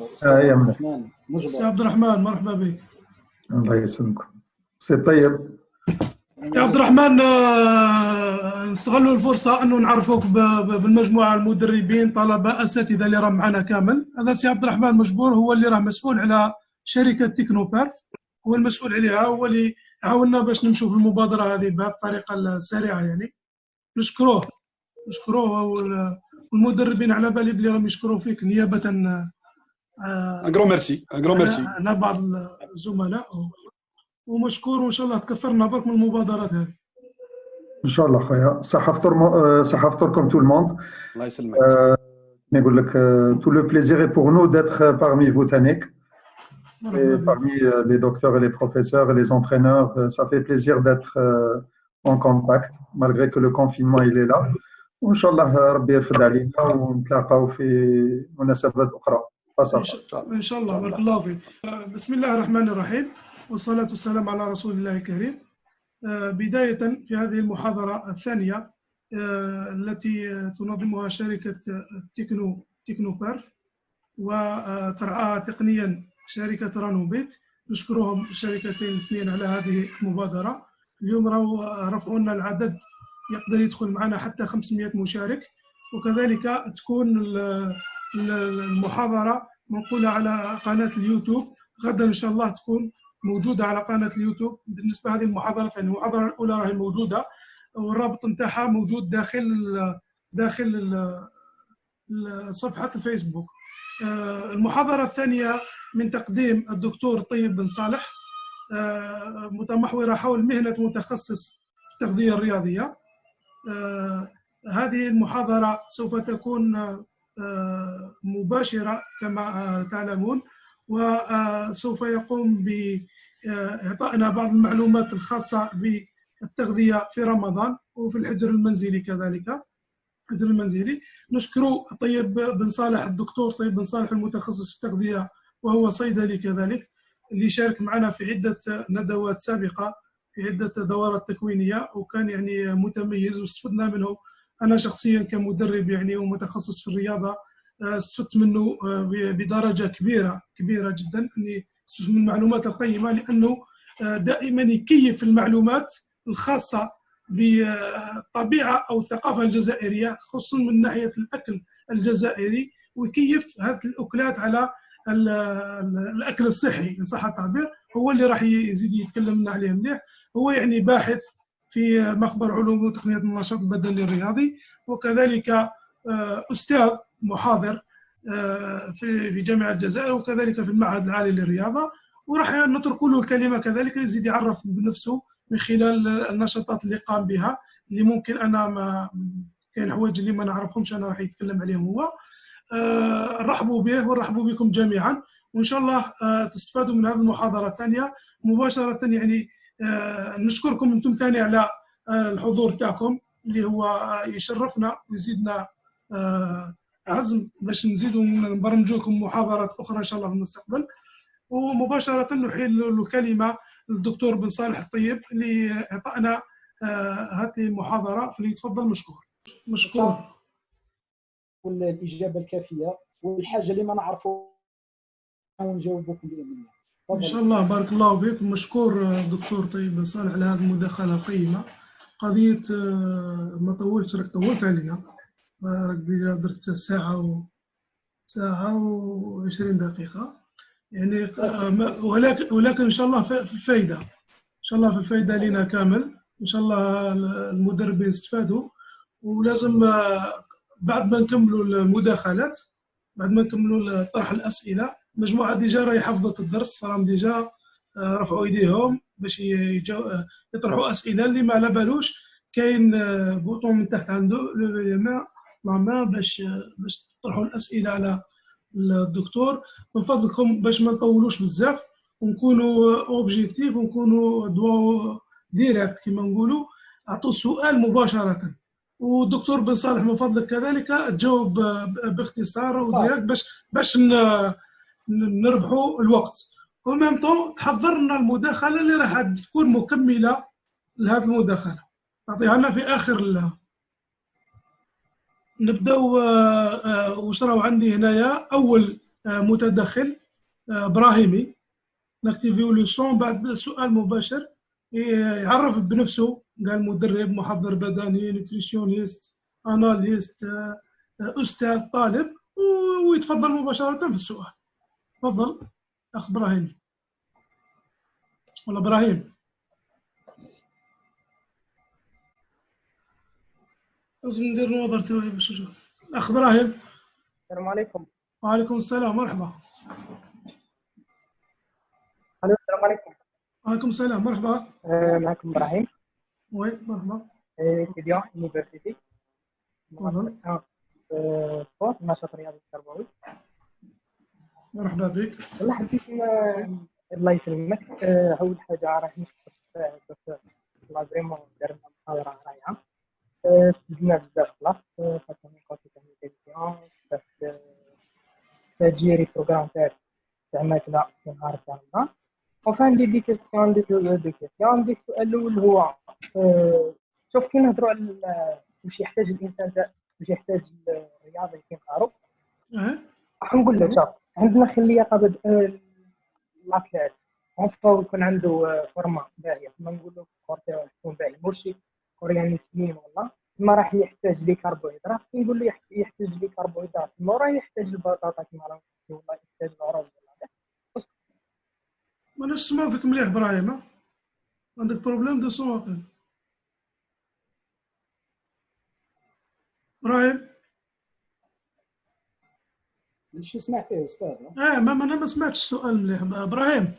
أستاذ عبد يمنى. الرحمن سي مجبر. عبد الرحمن مرحبا بك. الله يسلمكم. سي طيب. يا عبد الرحمن، نستغلوا الفرصة أنه نعرفوك بالمجموعة المدربين طلبة أساتذة اللي راه معنا كامل. هذا سي عبد الرحمن مجبور هو اللي راه مسؤول على شركة تكنو بيرف، هو المسؤول عليها، هو اللي عاوننا باش نمشوا في المبادرة هذه بهذه الطريقة السريعة. يعني نشكروه والمدربين على بالي بلي راهم يشكروا فيك نيابة أجرو ميرسي على بعض الزملاء، ومشكور، وإن شاء الله تكثرنا برك من المبادرات هذه. ان شاء الله خويا. صح افطركم tout le monde. الله يسلمك. نقول لك tout le plaisir est pour nous d'être parmi vous Tanik, et parmi les docteurs et les professeurs et les entraîneurs. Ça fait plaisir d'être en contact malgré que le confinement il est là. وان شاء الله ربي يرفد علينا ونتلاقاو في مناسبات اخرى. ان شاء الله. بارك الله فيك. بسم الله الرحمن الرحيم، والصلاة والسلام على رسول الله الكريم. بداية في هذه المحاضرة الثانية التي تنظمها شركة تكنو بيرف وترعاها تقنيا شركة رانوبيت، نشكرهم الشركتين الاثنين على هذه المبادرة. اليوم رفعوا لنا العدد، يقدر يدخل معنا حتى 500 مشارك، وكذلك تكون المحاضرة منقولة على قناة اليوتيوب غدا إن شاء الله، تكون موجودة على قناة اليوتيوب. بالنسبة هذه المحاضرة الثانية، المحاضرة الأولى راهي موجودة والرابط نتاعها موجود داخل صفحة الفيسبوك. المحاضرة الثانية من تقديم الدكتور طيب بن صالح، متمحورة حول مهنة متخصص في التغذية الرياضية. هذه المحاضرة سوف تكون مباشرة كما تعلمون، وسوف يقوم بإعطائنا بعض المعلومات الخاصة بالتغذية في رمضان وفي الحجر المنزلي كذلك. الحجر المنزلي نشكر طيب بن صالح، الدكتور طيب بن صالح المتخصص في التغذية وهو صيدلي كذلك، اللي شارك معنا في عدة ندوات سابقة، في عدة دورات تكوينية، وكان يعني متميز واستفدنا منه. أنا شخصيا كمدرب يعني ومتخصص في الرياضة استفدت منه بدرجة كبيرة جدا، أني استفدت من المعلومات القيمة، لأنه دائما يكيف المعلومات الخاصة بالطبيعة أو الثقافة الجزائرية، خصوصا من ناحية الأكل الجزائري، ويكيف هذه الأكلات على الأكل الصحي إن صح التعبير. هو اللي راح يزيد يتكلم لنا عليه مليح. هو يعني باحث في مخبر علوم وتقنية النشاط البدني الرياضي، وكذلك أستاذ محاضر في جامعة الجزائر، وكذلك في المعهد العالي للرياضة. وراح نترك له الكلمة كذلك يزيد يعرف بنفسه من خلال النشاطات اللي قام بها، اللي ممكن أنا ما كاين حوايج اللي ما نعرفهمش أنا راح يتكلم عليهم هو. رحبوا به ورحبوا بكم جميعا، وإن شاء الله تستفادوا من هذه المحاضرة الثانية مباشرة. يعني نشكركم أنتم ثاني على الحضور تاعكم، اللي هو يشرفنا ويزيدنا عزم باش نزيدوا نبرمجوا لكم محاضرات أخرى إن شاء الله في المستقبل. ومباشرة نحيل الكلمة للدكتور بن صالح الطيب اللي أعطانا هذه المحاضرة، فليتفضل مشكور. والإجابة الكافية والحاجة اللي ما نعرفوا ونجاوبكم بإذن الله. إن شاء الله. بارك الله بك. مشكور دكتور طيب بن صالح على هذه المداخلة القيمة. قضية ما طولت، راك طولت علينا، راك درت ساعة و20 دقيقة يعني، ولكن إن شاء الله في الفايدة، إن شاء الله في الفايدة لنا كامل. إن شاء الله المدربين استفادوا. ولازم بعد ما نكملوا المداخلات، بعد ما نكملوا طرح الأسئلة، مجموعة ديجا راهي حفظت الدرس، راهم ديجا رفعوا ايديهم باش يطرحوا اسئله. اللي ما على بالوش كاين بوطون من تحت عنده ما باش تطرحوا الاسئله على الدكتور. من فضلكم باش ما نطولوش بزاف ونكونوا اوبجيكتيف ونكونوا دو ديريكت كما نقولوا، اعطوا السؤال مباشره، والدكتور بن صالح من فضلك كذلك تجاوب باختصار وديريكت باش نربحوا الوقت. وميم طون تحضر لنا المداخله اللي راح تكون مكمله لهذه المداخله، تعطيها لنا في اخر نبداو. واش راهو عندي هنايا اول متدخل ابراهيمي نكتيفيو لو سون بعد سؤال مباشر يعرف بنفسه، قال مدرب، محضر بدني، نوتريسيونيست، اناليست، استاذ، طالب، ويتفضل مباشره في السؤال. تفضل اخ ابراهيم ولا ابراهيم. لازم ندير نظر توعية باش نشوف. الاخ ابراهيم. السلام عليكم. وعليكم السلام، مرحبا. الو السلام عليكم. وعليكم السلام، مرحبا. معكم ابراهيم. وي مرحبا. ستوديون يونيفرسيتي. تفضل. سبورت نشاط رياضي تربوي. مرحبا بك. والله حبيت الله يسلمك. اول حاجه راح نشكر الدكتور، الله فريمون دار لنا محاضره رائعه. استفدنا بزاف خلاص، خاصني كونتي كوميونيكاسيون، تجيري بروغرام تاعك تعملنا في نهار تاعنا. وفان عندي كيسيون عندي السؤال الاول هو شوف كي نهضروا على واش يحتاج الانسان واش يحتاج الرياضي كي نهارو. راح نقول لك شوف عندنا خليه قبل الاتليت هو يكون عنده فورما باهيه، كما نقولوا كورتي يكون باهي مرشي كورياني سنين والله ما راح يحتاج لي كربوهيدرات. نقول له يحتاج لي كربوهيدرات ما راه يحتاج البطاطا كما راه والله يحتاج الرز. ما نسمعوا فيك مليح ابراهيم. عندك بروبليم دو سون ابراهيم. ماشي سمع فيه استاذ. ما انا ما سمعتش السؤال مليح ابراهيم.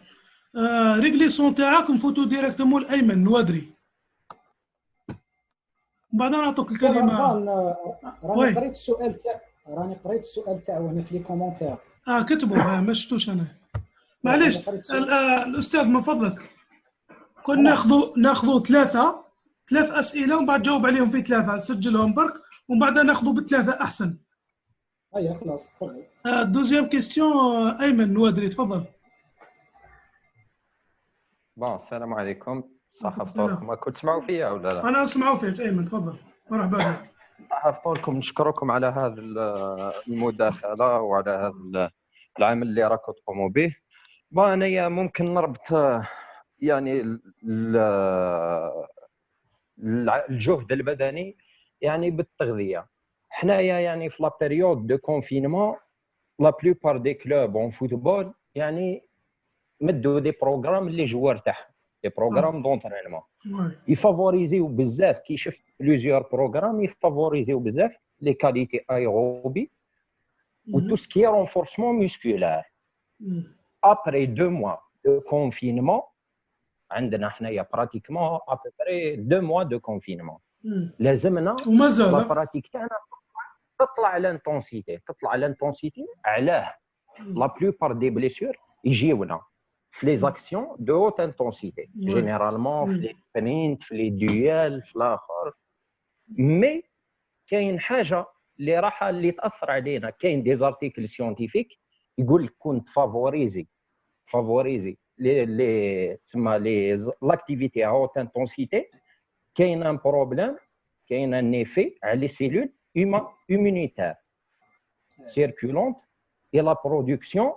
ريغلي سون تاعك نفوتو ديريكتومون الايمن الودري، وبعدين نعطوك الكلمه. راني قريت السؤال تاعو هنا في لي كومونتير. كتبوا ما شفتوش انا. معليش الاستاذ من فضلك، كنا ناخذوا ثلاث اسئله ومن بعد جاوب عليهم في ثلاثه، سجلهم برك ومن بعد ناخذوا بالثلاثه احسن. ايوه خلاص تفضل. دوزيام كيستيون ايمن الودري تفضل. السلام عليكم. صحة فطوركم. كنت تسمعوا فيا ولا لا؟ انا اسمعوا فيك ايمن تفضل. مرحبا بك. صحة فطوركم. نشكركم على هذه المداخلة وعلى هذا العمل اللي راكم تقوموا به. انايا ممكن نربط يعني الجهد البدني يعني بالتغذية. حنايا يعني في لا بيريود دو كونفينمون لا بلوبار دي كلوب اون فوتبول يعني مدوا دي بروغرام اللي جوار تاعهم، دي بروغرام دونترينمون يفافوريزيو بزاف. كي شفت بليزيور بروغرام يفافوريزيو بزاف لي كاليتي ايروبي و تو سكي رونفورسمون ميسكولار. ابري 2 موا دو كونفينمون عندنا حنايا براتيكمون ابري 2 موا دو كونفينمون لازمنا ومازال لا براتيك تاعنا تطلع لانتونسيتي. علاه لا بلوبار دي بليسيور يجيونا في لي زاكسيون دو هوت انتونسيتي جينيرالمون في لي سبرينت في لي دويال في الاخر. مي كاين حاجه اللي راح اللي تاثر علينا، كاين دي زارتيكل سيونتيفيك يقول لك كنت فافوريزي لي تسمى لي لاكتيفيتي هوت انتونسيتي. كاين ان بروبليم، كاين ان ايفي على لي سيلول immunitaire circulante et la production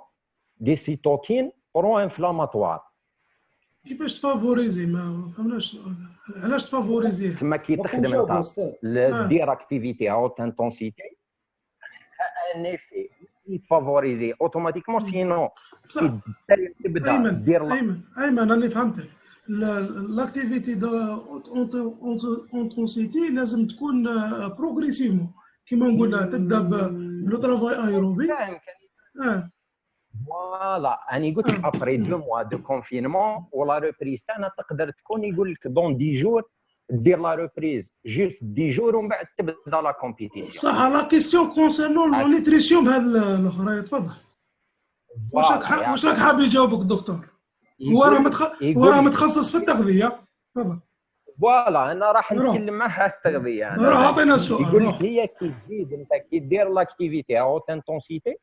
des cytokines pro-inflammatoires. كيفاش تفافوريزي؟ ما فهمناش علاش تفافوريزي. كما كي تخدم انت دير اكتيفيتي هوت انتونسيتي ان ايفي يفافوريزي اوتوماتيكمون سينو تبدا دير. ايمن راني فهمتك. لاكتيفيتي دو انتونسيتي لازم تكون بروغريسيفمون كيما نقولها، تبدا بلو ترافاي ايروبي. فوالا انا قلت لك ابري 2 موا دو كونفينمون ولا ريبريز تاعنا تقدر تكون يقول لك دون 10 جور دير لا ريبريز جوست 10 جور ومن بعد تبدا لا كومبيتيسيون. صح. لا كيستيون كونسيرنون لو نيتريسيون بهذا الاخر. تفضل. واش راك حاب يجاوبك الدكتور؟ هو راه متخصص في التغذيه. تفضل. فوالا انا راح نتكلم معها التغذيه. راه عطينا السؤال. يقول لك هي كي تزيد انت كي دير لاكتيفيتي هوت انتونسيتي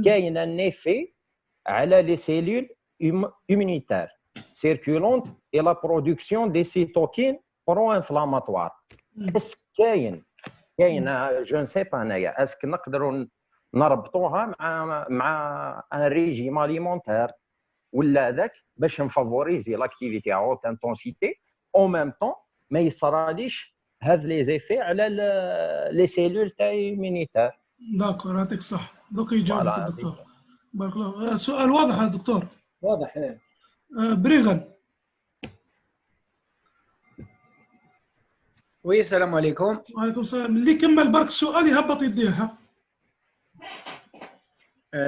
كاين ان ايفي على لي سيلول immunitaires circulantes et la production des cytokines pro-inflammatoires. كاين جو نسي با انايا اسك نقدروا نربطوها مع ان ريجيم اليمونتير ولا هذاك باش نفافوريزي لاكتيفيتي ا هوت انتونسيتي او ميم طون ما يصراليش هاد لي زيفي على لي سيلول تاع ايمونيتير. داكور، يعطيك الصح. دوك يجاوبك فوالا. الدكتور. بارك الله. سؤال واضح يا دكتور. واضح. ايه بريغن. وي السلام عليكم. وعليكم السلام. اللي كمل برك السؤال يهبط يديه.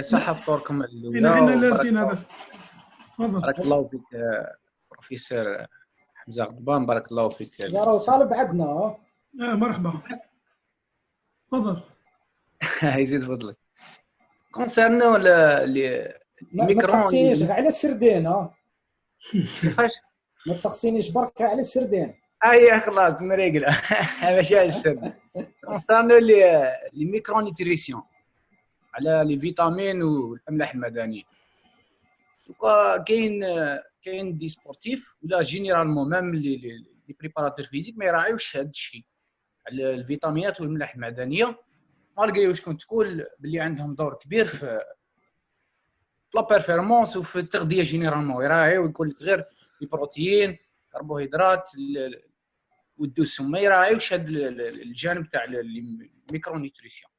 صحة فطوركم حنا الأولى. لاسين هذا. تفضل. بارك الله فيك بروفيسور حمزة غضبان، بارك الله فيك. يا راه طالب عندنا. مرحبا. تفضل. يزيد فضلك. كونسيرنو ما الميكرون تسقسينيش غير على السردين. كيفاش؟ ما تسقسينيش برك على السردين. خلاص مريقلة. ماشي على السر. كونسيرنو لي ميكرو نيتريسيون على لي فيتامين والأملاح المعدنية. كاين دي سبورتيف ولا جينيرالمون ميم لي بريباراتور فيزيك ما يراعيوش هذا الشيء على الفيتامينات والملاح المعدنيه، مالغري واش كنت تقول باللي عندهم دور كبير في لا بيرفورمانس وفي التغذيه جينيرالمون. يراعيو ويقول لك غير البروتيين، الكربوهيدرات والدسم، ما يراعيوش هذا الجانب تاع الميكرو نيوتريسيون.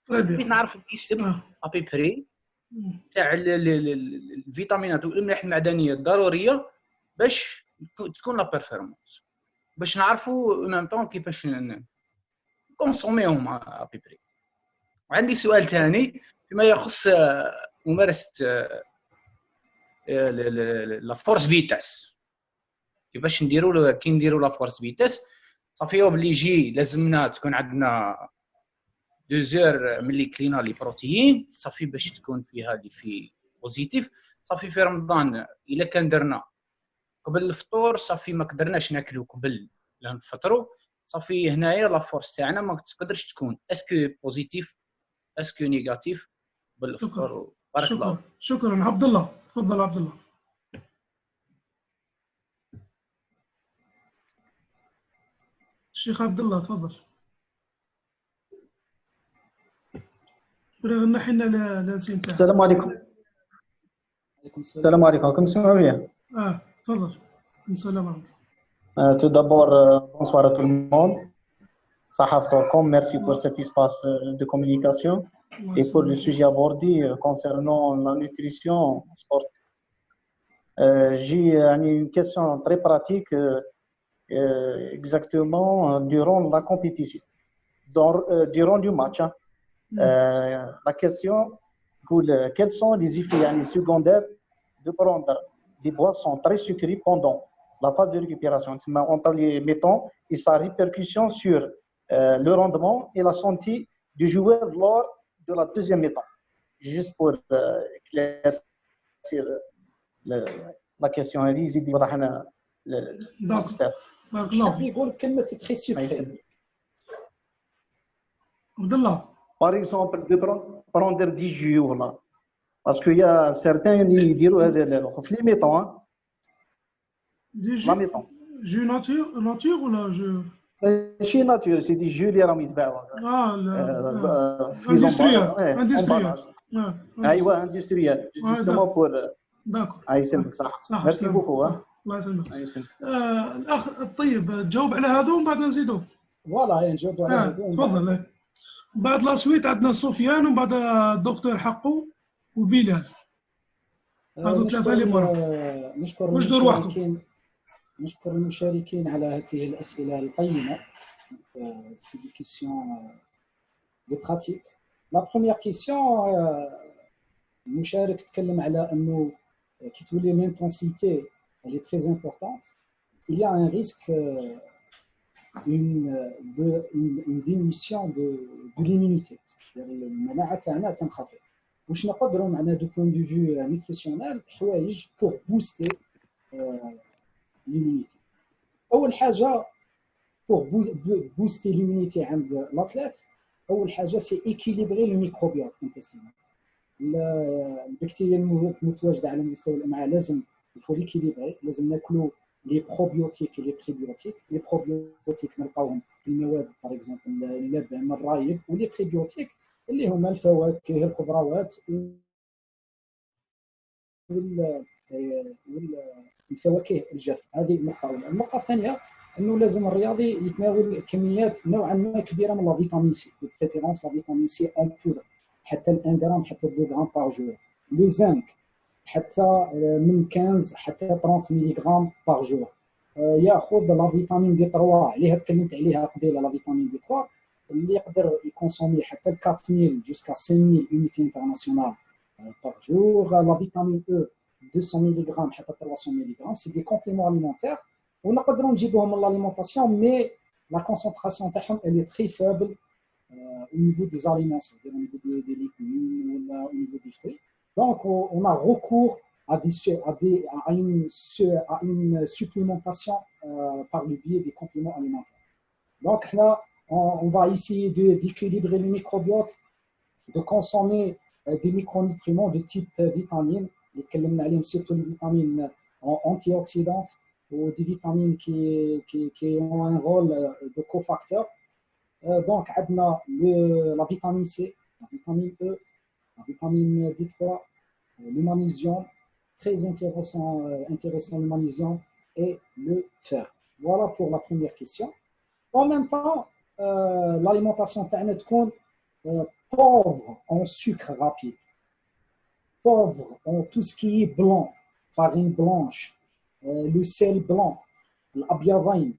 بغيت نعرف الاسم ابي بري تاع الفيتامينات والاملاح المعدنيه الضروريه باش تكون لا بيرفورمانس، باش نعرفوا ميم طون كيفاش نكونسوميهم ابي بري. وعندي سؤال ثاني فيما يخص ممارسه لا فورس فيتاس. كيفاش نديروا كي نديروا لا فورس فيتاس؟ صافي بلي يجي لازمنا تكون عندنا 2 زور ملي كلينا لي بروتيين صافي باش تكون فيها لي في بوزيتيف. صافي في رمضان الا كان درنا قبل الفطور صافي ما قدرناش ناكلو قبل لا نفطروا، صافي هنايا لا فورس تاعنا ما تقدرش تكون اسكو بوزيتيف اسكو نيجاتيف بالفطور. بارك الله. شكرا. عبد الله تفضل. عبد الله. الشيخ عبد الله تفضل. نحن لا نسيم. السلام عليكم. السلام عليكم. راكم تسمعوا فيا؟ تفضل. السلام عليكم. Tout d'abord, bonsoir à tout le monde. Sahaf Torcom, merci pour cet espace de communication et pour le sujet abordé concernant la nutrition sportive. J'ai une question très pratique, exactement durant la compétition, durant le match. La question, quels sont les effets secondaires de prendre des boissons très sucrées pendant la phase de récupération entre les mi-temps et sa répercussion sur le rendement et la santé du joueur lors de la deuxième mi-temps. Juste pour éclaircir la question. شحال يقول كلمة تري سكري؟ عبد الله. Par exemple, de prendre 10 jus là. Parce qu'il y a certains qui disent que les mi-temps. La mi-temps. Jus nature ou là jus ماشي ناتور، سي دي جو اللي راهم يتباعوا. اندستريال. ايوا اندستريال جوستومون بور. داكور. يسلمك. صح. ميرسي بوكو. الله يسلمك. الاخ الطيب تجاوب على هذو ومن بعد نزيدو. فوالا نجاوب على هذو. تفضل. بعد لا سويت عندنا سفيان ومن بعد الدكتور حقو وبلال. هذو ثلاثه اللي مرة. نشكر المشاركين على هذه الأسئلة القيمة. C'est des questions de pratique. La première question, المشارك تكلم على أنه كي تولي l'intensité elle est très importante. Il y a un risque une diminution de l'immunité. المناعة تاعنا تنخفض. واش نقدروا معنا دو بوين دو فيو نيوتريسيونيل حوايج pour booster l'immunité. أول حاجة pour booster l'immunité عند l'athlète، أول حاجة c'est équilibrer le microbiote intestinal. البكتيريا المتواجدة على مستوى الأمعاء لازم il faut l'équilibrer. لازم ناكلوا les probiotiques et les prébiotiques. Les probiotiques نلقاوهم في المواد par exemple اللبن الرايب، و les prébiotiques اللي هما الفواكه الخضروات والفواكه الجافه. هذه النقطه الاولى. النقطه الثانيه انه لازم الرياضي يتناول كميات نوعا ما كبيره من لا فيتامين سي، دو بريفيرونس لا فيتامين سي اون بودر حتى 1 غرام حتى 2 غرام بار جور. لو زنك حتى من 15 حتى 30 ملغ بار جور. ياخذ لا فيتامين دي 3 اللي تكلمت عليها قبيله، لا فيتامين دي 3 اللي يقدر يكونسومي حتى 4000 جوسكا 5000 يونيتي انترناسيونال بار جور. لا فيتامين او 200 ملغ حتى 300 ملغ، سي دي كومبليمون اليمونتير ونقدروا نجيبوهم من الاليمونطاسيون، مي لا كونسونطراسيون تاعهم اللي تري فابل au niveau des aliments, c'est-à-dire au niveau des légumes ou au niveau des fruits. Donc, on a recours à une supplémentation par le biais des compléments alimentaires. Donc, là, on va essayer d'équilibrer le microbiote, de consommer des micronutriments de type vitamines, surtout les vitamines antioxydantes ou des vitamines qui ont un rôle de cofacteur. Donc, on a la vitamine C, la vitamine E, la vitamine D3, le magnésium, très intéressant le magnésium et le fer. Voilà pour la première question. En même temps, l'alimentation est pauvre en sucre rapide, pauvre en tout ce qui est blanc, farine blanche, le sel blanc, l'abiavine,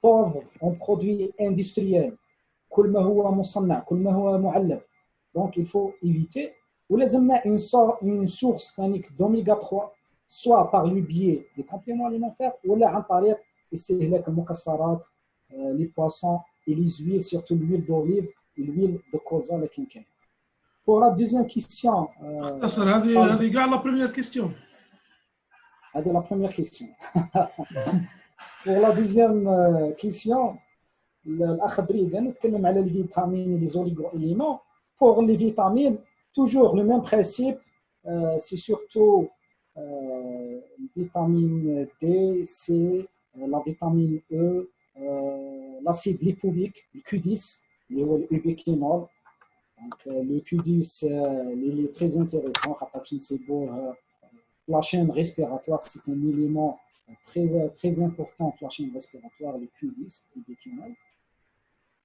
pauvre en produits industriels, كل ما هو مصنع كل ما هو معلب. Donc il faut éviter. ولازمنا une source d'oméga 3 soit par le biais des compléments alimentaires ولا عن طريق استهلاك المكسرات, les poissons et les huiles, surtout l'huile d'olive et l'huile de colza اللي كاين. Pour la deuxième question, هذه كاع لا بروميير كيستيون. هذه la première question. Pour la deuxième question, الأخ بريغان نتكلم على الفيتامين les oligo-éléments. Pour les vitamines, toujours le même principe, c'est surtout vitamine D, C, la vitamine E, l'acide lipoïque, le Q10, le ubiquinol. Donc le Q10, il est très intéressant. C'est pour la chaîne respiratoire, c'est un élément très important pour la chaîne respiratoire, le Q10, ubiquinol.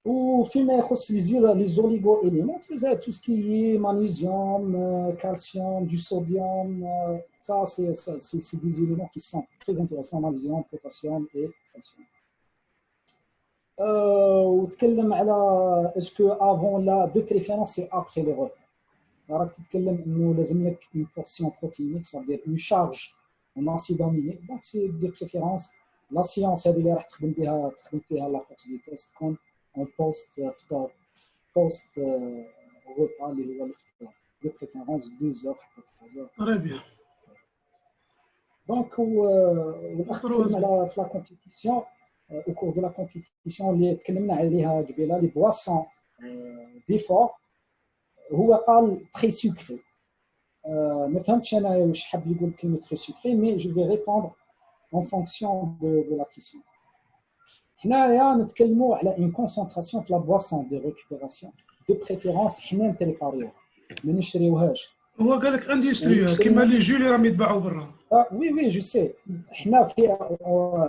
وفيما يخص les oligo-éléments, tout ce qui est magnésium, calcium, du sodium, ça c'est des éléments qui sont très intéressants, magnésium, potassium et calcium. وتكلم على est-ce que avant la de préférence c'est après les repas. راك تتكلم انه لازم لك une portion protéinique, ça veut dire une charge en acide aminé. Donc c'est de préférence la science هذه اللي راح تخدم فيها la force du test تكون en post repas اللي هو الفطور, de préférence 12 heures حتى 3 heures. Très bien. Donc la compétition, au cours de la compétition اللي تكلمنا عليها قبيله, les boissons d'effort هو قال très sucré. ما فهمتش انا واش حاب يقول كلمه très sucré, mais je vais répondre en fonction de la question. حنايا نتكلموا على une concentration في la boisson de récupération, de préférence حنا نبريباريوها ما نشريوهاش. هو قال لك اندستريال كيما لي جو اللي راهم يتباعوا برا. وي جو سي. حنا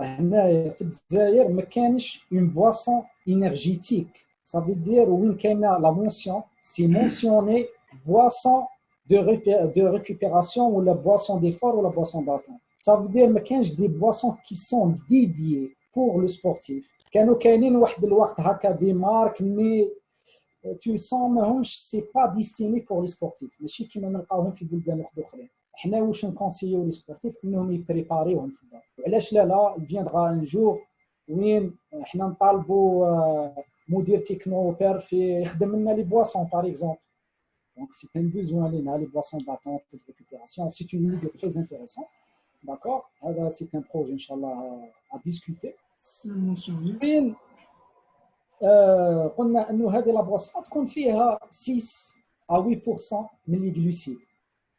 هنايا في الجزائر ما كانش une boisson énergétique, ça veut dire وين كاينه la mention, c'est mentionné boisson de récupération ou la boisson d'effort ou la boisson d'attente. Ça veut dire ما كانش des boissons qui sont dédiées pour le sportif. كانوا كاينين واحد الوقت هكا دي مارك مي tu sens ماهمش سي با ديستيني بور لي سبورتيف, ماشي كيما نلقاوهم في بلدان اخرين. حنا واش نكونسيو لي سبورتيف انهم يبريباريوهم في الدار. وعلاش لا فيندرا ان جور وين حنا نطالبوا مدير تكنوبير في يخدم لنا لي بواسون باغ اكزومبل. دونك سي ان بوزوان لينا لي بواسون داتونت دو ريكوبيراسيون. سي اون idée très intéressante. D'accord, c'est un projet, Inch'Allah, à discuter. وين قلنا انه هذه لابواسون تكون فيها 6 à 8% من لي جلوسيد,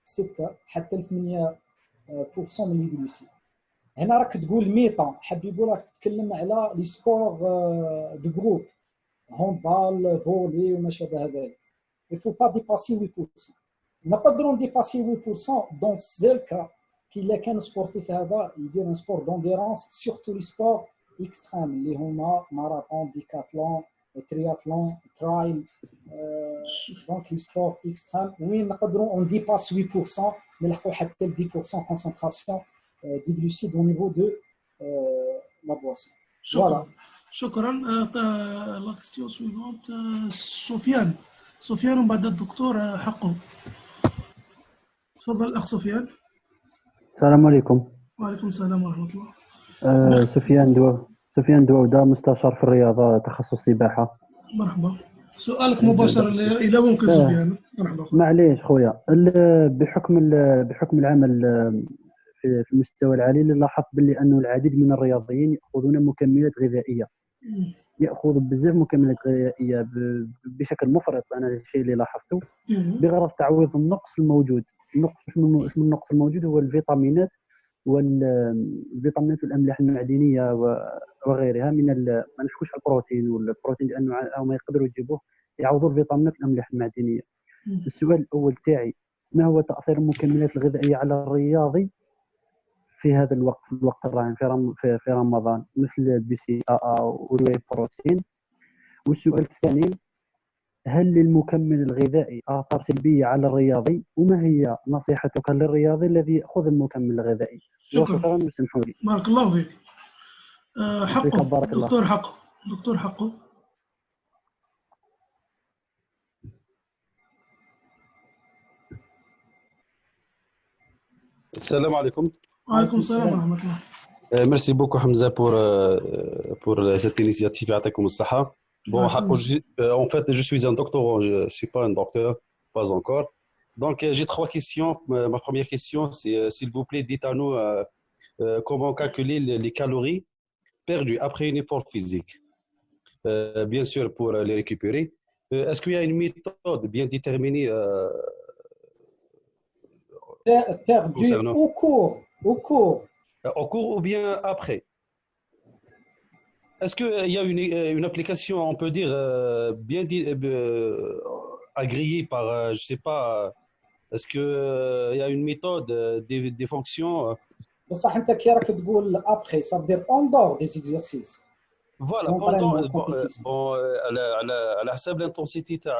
6 حتى 8% من لي جلوسيد. هنا راك تقول ميطا, حاب يقول راك تتكلم على لي سبور دو جروب, handball, volley وما شابه ذلك. Il ne faut pas dépasser 8%. On n'a pas le droit de dépasser 8% dans le cas qu'il y a qu'un sportif هذا يدير un sport d'endurance, surtout les sports extrêmes اللي هما marathon, décathlon, triathlon, trail, donc les sports extrêmes وين نقدروا on dépasse 8% نلحقوا حتى 10% concentration des glucides au niveau de la boisson. شكرا شكرا. لا كيستيون سويفونت سفيان ومن بعد الدكتور حقه. تفضل الاخ سفيان. السلام عليكم. وعليكم السلام ورحمه الله. سفيان داوودة مستشار في الرياضه تخصص سباحه. مرحبا. سؤالك مباشر الى ممكن سفيان. مرحبا. معليش خويا بحكم العمل في المستوى العالي لاحظت باللي انه العديد من الرياضيين ياخذون مكملات غذائيه. ياخذ بزاف مكملات غذائيه بشكل مفرط. انا الشيء اللي لاحظته بغرض تعويض النقص الموجود. اسم النقص الموجود هو الفيتامينات والاملاح المعدنيه وغيرها من ما نحكوش على البروتين لانه هما يقدروا يجيبوه يعوضوا الفيتامينات والاملاح المعدنيه. السؤال الاول تاعي ما هو تاثير المكملات الغذائيه على الرياضي في هذا الوقت الراهن في رمضان مثل البي سي ا والواي بروتين؟ والسؤال الثاني هل للمكمل الغذائي آثار سلبية على الرياضي وما هي نصيحتك للرياضي الذي يأخذ المكمل الغذائي؟ شكرا وسمحوا لي. بارك الله فيك. حقه بارك الله. دكتور حقه. السلام عليكم. وعليكم السلام ورحمة الله. Merci beaucoup Hamza pour cette initiative. يعطيكم الصحة. Bon, en fait, je suis un doctorant, je ne suis pas un docteur, pas encore. Donc, j'ai 3 questions. Ma première question, c'est, s'il vous plaît, dites à nous comment calculer les calories perdues après un effort physique. Bien sûr, pour les récupérer. Est-ce qu'il y a une méthode bien déterminée perdu au cours ou bien après? Est-ce qu'il y a une application, on peut dire, bien agréée par, je ne sais pas, est-ce qu'il y a une méthode, des fonctions بصح انت كي راك تقول après ça veut dire en dehors des exercices. Voilà, على حسب الانتنسيتي تاع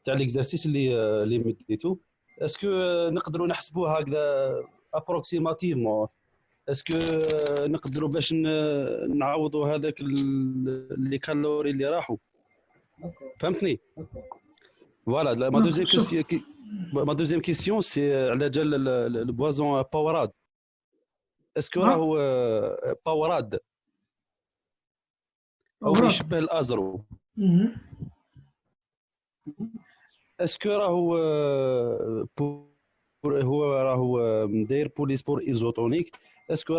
الاكزرسيس اللي مديتو. اسكو نقدروا نحسبوها هكذا ابروكسيماتيفمون؟ اسكو نقدروا باش نعوضوا هذاك لي كالوري اللي راحوا؟ فهمتني؟ فوالا. ما دوزيام كيسيون سي على جال البوازون باوراد. اسكو راهو باوراد او يشبه الازرو؟ اسكو راهو داير بولي سبور ايزوتونيك؟ اسكو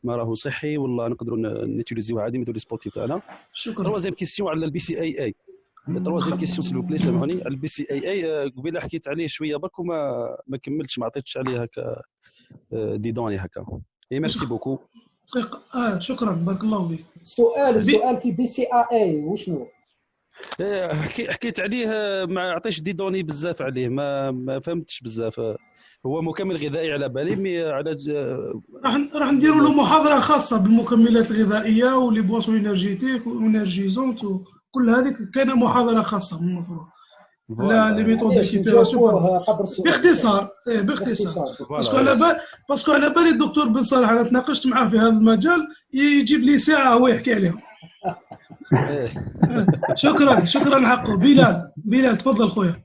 راهو صحي ولا نقدروا نيتيليزيوه عادي مثل لي سبورتيف تاعنا؟ شكرا. تروازيام كيسيون على البي سي اي. تروازيام كيسيون سيلو بلي سامحوني على البي سي اي. قبيله حكيت عليه شويه برك وما كملتش، ما عطيتش عليه هكا دي دوني هكا. اي ميرسي بوكو. شكرا بارك الله فيك. السؤال في بي سي اي وشنو؟ حكيت عليه ما عطيش دي دوني بزاف عليه، ما فهمتش بزاف. هو مكمل غذائي على بالي مي على راح نديروا له محاضره خاصه بالمكملات الغذائيه ولي بواسون انرجيتيك وانرجيزونت وكل هذه كان محاضره خاصه من المفروض. لا لي ميثود ديكيبيراسيون باختصار. باسكو على بالي الدكتور بن صالح انا تناقشت معاه في هذا المجال يجيب لي ساعه هو يحكي عليهم. شكرا حقه. بلال تفضل خويا.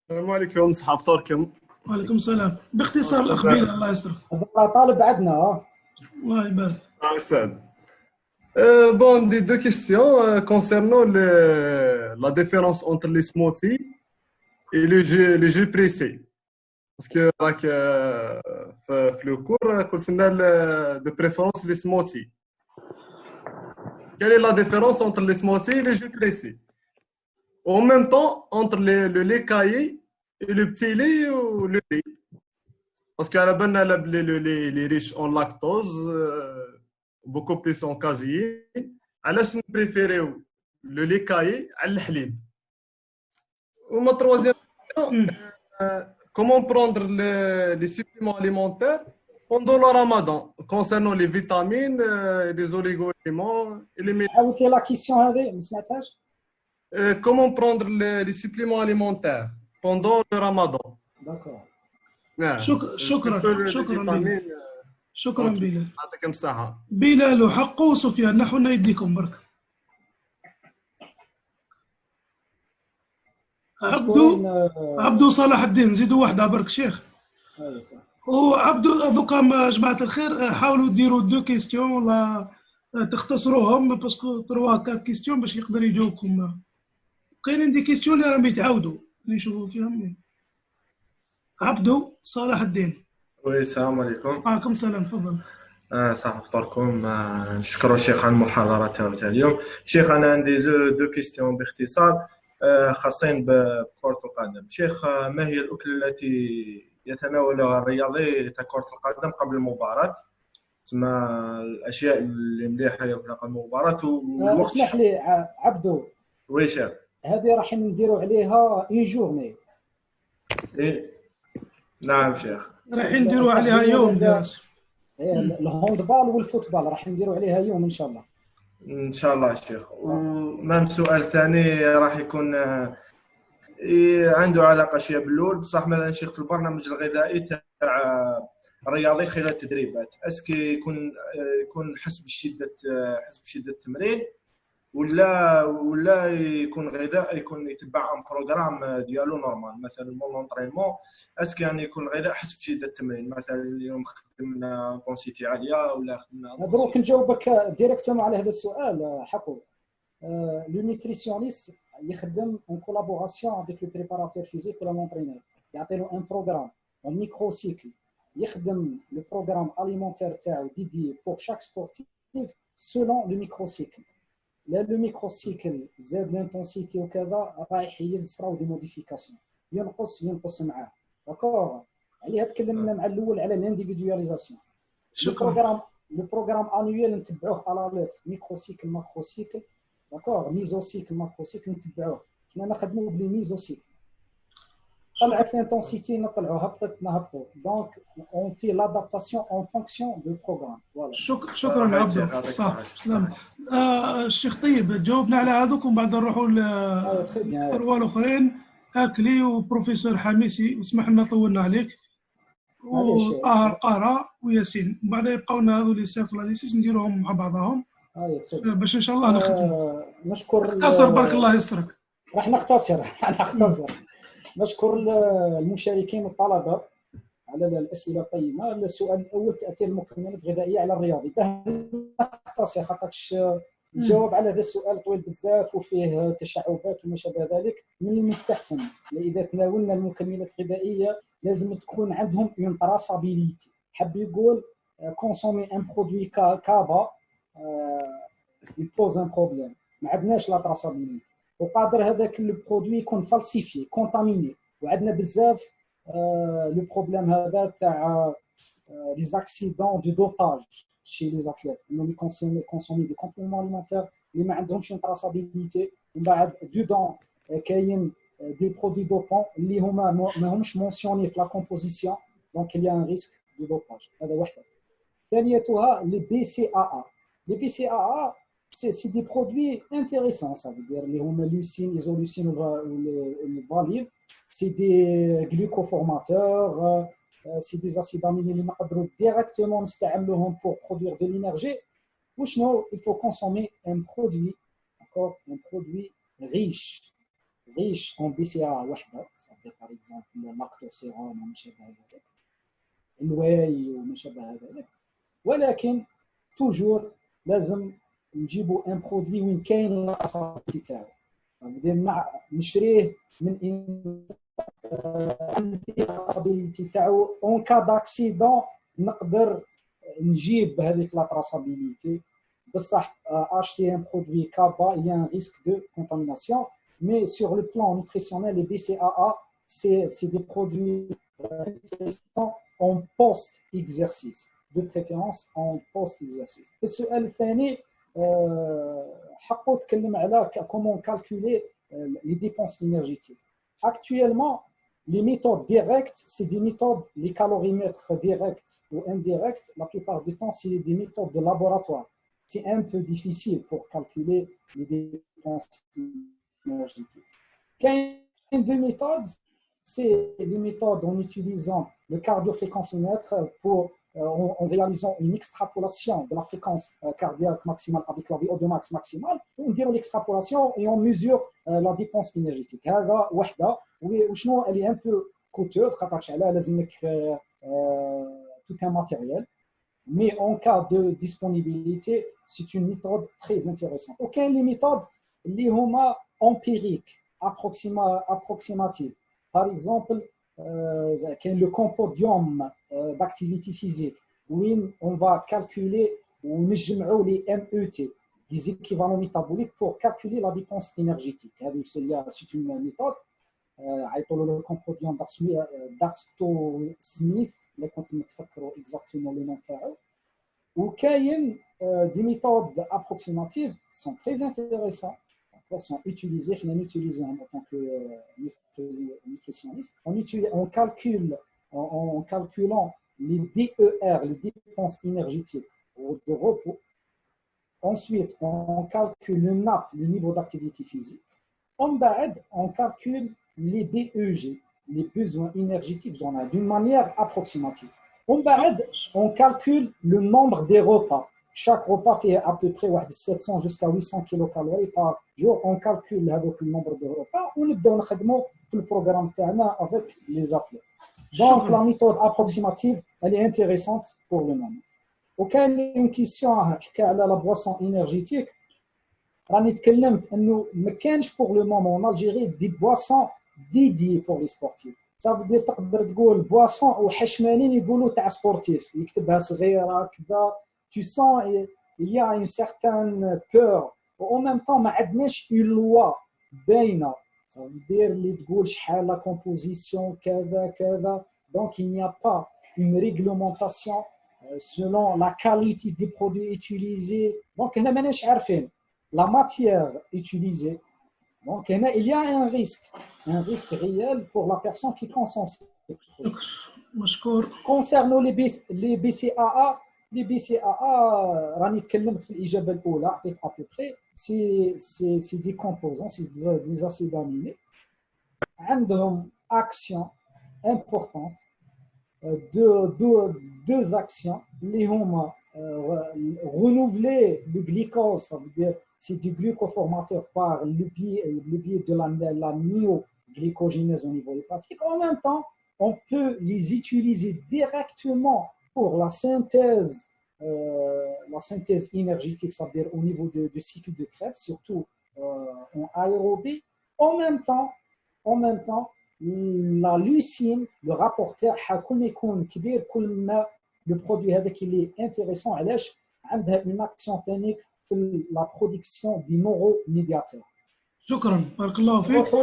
السلام عليكم، صحة فطوركم؟ وعليكم السلام. باختصار الاخ بلال الله يسترك. طالب عندنا الله يبارك. أستاذ. Bon, des 2 questions concernant la différence entre les smoothies et les jus pressés. Parce que le cours, on a de préférence les smoothies. Quelle est la différence entre les smoothies et les jus pressés? En même temps, entre le lait caillé et le petit lait ou le lait. Parce qu'à la base, les riches en lactose, beaucoup plus en caséine. علاش نبريفيريو لو لي كاي على الحليب. وما troisième comment prendre les suppléments alimentaires pendant le ramadan concernant les vitamines, les oligo-éléments et les minéraux. عاودتي لا كيسيون هذه ما سمعتهاش. Comment prendre les suppléments alimentaires pendant le ramadan. داكور. شكرا بلال. شكرا بلال. يعطيكم الصحة. بلال وحقه وسفيان نحن يديكم برك. عبدو صلاح الدين زيدوا واحدة برك شيخ. وعبدو دوكا جماعة الخير حاولوا ديروا 2 كيستيون ولا تختصروهم باسكو 3 4 كيستيون باش يقدر يجاوبكم. كاينين دي كيستيون اللي راهم يتعاودوا نشوفوا فيهم. عبدو صلاح الدين. وي السلام عليكم. وعليكم السلام تفضل. صح فطوركم. نشكر الشيخ على المحاضرة تاعو اليوم. شيخ أنا عندي 2 كيستيون باختصار خاصين بكرة القدم. شيخ ما هي الأكلة التي يتناولها الرياضي تاع كرة القدم قبل المباراة؟ تسمى الأشياء اللي مليحة ياكلها قبل المباراة والوقت. اسمح لي عبدو. وي شيخ. هذه راح نديروا عليها اون جورني. إيه نعم شيخ. راح نديروا عليها يوم دراسة. الهاندبال والفوتبال راح نديروا عليها يوم ان شاء الله. ان شاء الله الشيخ. ومام سؤال ثاني راح يكون عنده علاقه شويه باللول بصح مثلا شيخ في البرنامج الغذائي تاع الرياضي خلال التدريبات اسكي يكون حسب شده التمرين ولا يكون غذاء يكون يتبع بروغرام ديالو نورمال مثلا مون لونطرينمون اسكي يعني يكون غذاء حسب شده التمرين مثلا اليوم خدمنا كونسيتي عاليه ولا خدمنا دروك نجاوبك ديريكتومون على هذا السؤال حقو. لو نيتريسيونيست يخدم اون كولابوراسيون افيك لو بريباراتور فيزيك ولا لونطرينور يعطي له ان بروغرام اون ميكرو سيكل يخدم لو بروغرام اليمونتير تاعو ديدي بور شاك سبورتيف سولون لو ميكرو سيكل. لا لو ميكرو سيكل زاد لانتونسيتي وكذا رايح يصراو دي موديفيكاسيون ينقص معاه داكور. عليها تكلمنا مع الاول على الانديفيدواليزاسيون. لو بروغرام انويل نتبعوه على ليتر ميكرو سيكل ماكرو سيكل داكور. ميزو سيكل ماكرو سيكل نتبعوه. حنا نخدموا بلي ميزو سيكل. طلعت لانتونسيتي نطلعوا هبطت نهبطوا دونك اون في لادابتاسيون اون فونكسيون دو بروغرام. شكرا عبدو. صح سلام. الشيخ طيب جاوبنا على هذوك ومن بعد نروحوا للثروه الاخرين اكلي وبروفيسور حميسي واسمح لنا طولنا عليك وطاهر قاره وياسين ومن بعد يبقاو لنا هذو لي سيركلاليسيس نديروهم مع بعضهم باش ان شاء الله نخدموا. نشكر اختصر بارك الله يسترك. راح نختصر. نشكر المشاركين والطلبه على الاسئله الطيبه. السؤال الاول تاثير المكملات الغذائيه على الرياضي. باه نختصر خاطرش الجواب على هذا السؤال طويل بزاف وفيه تشعبات وما شابه ذلك. من المستحسن اذا تناولنا المكملات الغذائيه لازم تكون عندهم اون تراسابيليتي. حب يقول كونسومي ان برودوي كابا يبوز ان بروبليم. ما عندناش لا تراسابيليتي وقادر هذاك البرودوي يكون فالسيفي كونتاميني وعندنا بزاف لو بروبليم هذا تاع لي زاكسيدون دو دوباج شي لي زاتليت انهم يكونسومي دي كومبليمون اليمونتير اللي ما عندهمش تراسابيليتي ومن بعد دودون كاين دي برودوي دوبون اللي هما ما همش مونسيوني في لا كومبوزيسيون دونك il y a un risque de dopage. هذا وحده. ثانيتها لي بي سي ا. لي بي سي ا c'est des produits intéressants, ça veut dire les homoleucines, isoleucines ou les valides. C'est des glucoformateurs, c'est des acides aminés qui peuvent directement نستعملوهم pour produire de l'énergie. Ou sinon, il faut consommer un produit, d'accord, un produit riche en BCA واحدة, ça veut dire par exemple le lactosérum وما شابه ذلك, الواي وما شابه ذلك. ولكن toujours لازم نجيبوا ان برودوي وين كاين اللاصابيليتي تاعو. بدينا نشريه من اللاصابيليتي تاعو اون كا داكسيدون نقدر نجيب هذيك لا تراسابيليتي بصح اشتي ان برودوي كابا il y a un risque de contamination mais sur le plan nutritionnel les BCAA c'est des produits intéressants en post exercice de préférence en post-exercice. السؤال الثاني حقو تكلم على comment calculer les dépenses énergétiques. Actuellement, les méthodes directes, c'est des méthodes, les calorimètres directs ou indirects, la plupart du temps, c'est des méthodes de laboratoire. C'est un peu difficile pour calculer les dépenses énergétiques. Il y a deux méthodes, c'est les méthodes en utilisant le cardiofréquencimètre en réalisant une extrapolation de la fréquence cardiaque maximale avec la VO2 max maximale. On dit l'extrapolation et on mesure la dépense énergétique. هذا وحده وشنو elle est un peu coûteuse خاطرش عليها لازمك tout un matériel. Mais en cas de disponibilité, c'est une méthode très intéressante. Aucun les méthodes les huma empiriques, approximatives. Par exemple, le compendium d'activité physique, où on va calculer ou les MET, les équivalents métaboliques, pour calculer la dépense énergétique. C'est une méthode. Le compendium d'Arsto-Smith, exactement le nom. Ou des méthodes approximatives sont très intéressantes. Sont utilisées, on utilise en tant que nutritionniste. On calcule, en calculant les DER, les dépenses énergétiques de repos. Ensuite, on calcule le NAP, le niveau d'activité physique. On calcule les BEG, les besoins énergétiques d'une manière approximative. On calcule le nombre des repas. Chaque repas fait à peu près 700 jusqu'à 800 kilocalories par jour. On calcule avec le nombre de repas. On donne le programme avec les athlètes. Donc, la méthode approximative, elle est intéressante pour le moment. Une question à la boisson énergétique. راني تكلمت انه ما كانش pour le moment en Algérie des boissons dédiées pour les sportifs. Ça veut dire تقدر تقول boisson وحشمانين يقولوا تاع سبورتيف يكتبها صغيره كذا. Tu sens il y a une certaine peur. En même temps ما عندناش une loi باينه. Ça veut dire اللي تقول شحال la composition كذا كذا. Donc il n'y a pas une réglementation selon la qualité des produits utilisés. Donc هنا ماناش عارفين la matière utilisée. Donc, il y a un risque réel pour la personne qui consomme. Concernant les BCAA, راني تكلمت في الإجابة الأولى عطيت à peu près, c'est des composants, c'est des acides aminés. عندهم action importante, deux actions, les huma renouveler le glycose, ça veut dire c'est du glucoformateur par le biais de la myoglycogénèse au niveau hépatique. En même temps, on peut les utiliser directement pour la synthèse énergétique, ça veut dire au niveau de cycle de Krebs, surtout en aérobie. En même temps, la leucine, le rapporteur, le produit avec il est intéressant, elle a une action technique pour la production des neuromédiateurs. شكرا بارك الله فيك.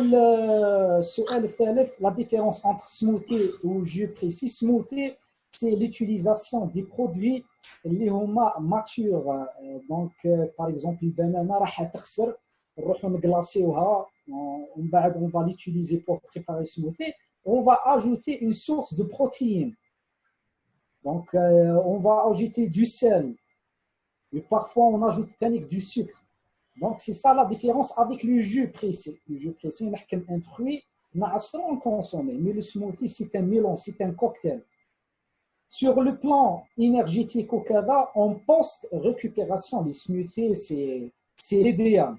السؤال الثالث, la différence entre smoothie ou jus précis. Smoothie, c'est l'utilisation des produits اللي هما matures. Donc, par exemple, البنانة راح تخسر, نروحوا نغلاسيوها, ومن بعد on va l'utiliser pour préparer smoothie. On va ajouter une source de protéines. Donc, on va ajouter du sel. Et parfois, on ajoute du sucre. Donc, c'est ça la différence avec le jus pressé. Le jus pressé, c'est un fruit, on consomme. Mais le smoothie, c'est un mélange, c'est un cocktail. Sur le plan énergétique au Canada, en post-récupération, les smoothies, c'est l'idéal.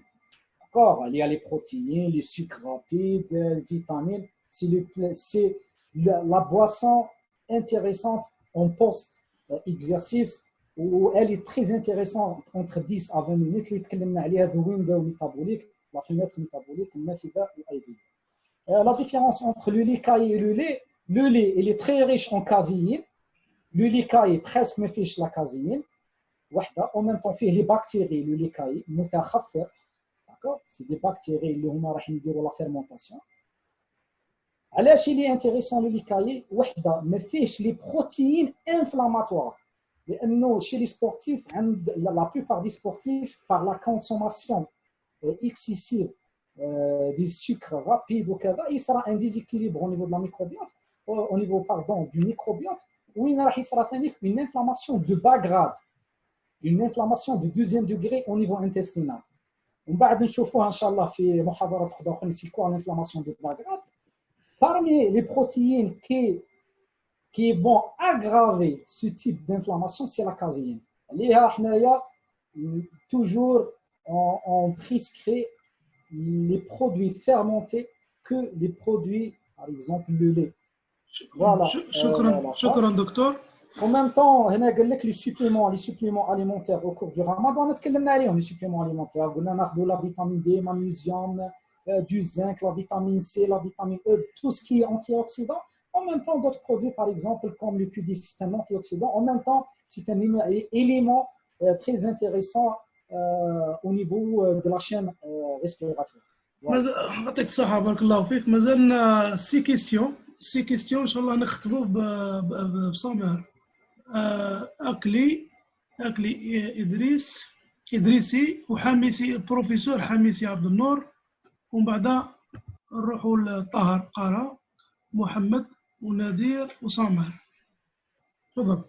D'accord? Il y a les protéines, les sucres rapides, les vitamines. C'est la boisson intéressante en post-exercice, où elle est très intéressante entre 10 à 20 minutes. اللي تكلمنا عليها the window métabolique, la fenêtre métabolique, النافذة الأيدية. La différence entre le lait caillé et le lait, il est très riche en caséine. Le lait caillé presque ما فيش la caséine. En même temps, فيه les bactéries, le lait caillé متخثر. D'accord? C'est des bactéries اللي هما راح يديروا la fermentation. علاش اللي intéressant le lait caillé وحده ما فيهش les protéines inflammatoires. لانه chez les sportifs la plupart des sportifs par la consommation excessive des sucres rapides وكذا يصرى un déséquilibre au niveau de la microbiote au niveau pardon du microbiote وين راح يصرى ثاني une inflammation de bas grade une inflammation de deuxième degré au niveau intestinal ومن بعد نشوفوها ان شاء الله في محاضرات اخرى سي كوا l'inflammation de bas grade. Parmi les protéines qui vont aggraver ce type d'inflammation, c'est la caséine. Toujours, on prescrit les produits fermentés que les produits, par exemple, le lait. Voilà. شكرا دكتور. En même temps, هنا قال لك les suppléments alimentaires au cours du Ramadan نتكلمنا عليهم les suppléments alimentaires. قلنا ناخذوا la vitamine D, magnésium, du zinc, la vitamine C, la vitamine E, tout ce qui est antioxydant. En même temps, d'autres produits, par exemple, comme le QD, c'est un antioxydant. En même temps, c'est un élément très intéressant au niveau de la chaîne respiratoire. يعطيك الصحة بارك الله فيك. مازلنا سي كيستيون إن شاء الله نختموا بصامر. أكلي إدريسي وحميسي بروفيسور حميسي عبد النور ومن بعدها نروحوا لطاهر قارة محمد ونادير وسامر. تفضل.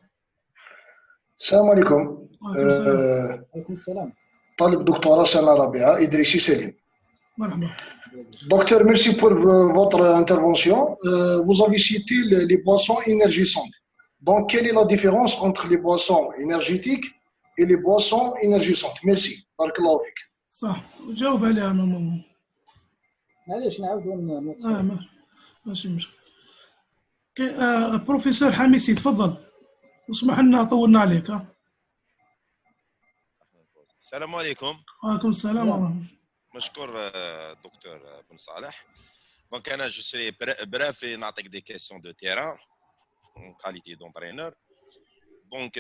السلام عليكم. عليكم السلام. طالب دكتوراه سنة رابعة إدريسي سليم. مرحبا. Docteur, merci pour votre intervention. Vous avez cité les boissons énergisantes. Donc, quelle est la différence entre les boissons énergétiques et les boissons énergisantes? Merci. Barakallahu fik. صح. جاوب عليها ماما. معليش نعاودوا ماشي مشكل. بروفيسور حميسي تفضل. اسمح لنا طولنا عليك. السلام عليكم. وعليكم السلام ورحمة الله. مشكور دكتور بن صالح. دونك انا جو سري بريف نعطيك دي كيسيون دو تيران en qualité d'entraîneur. Donc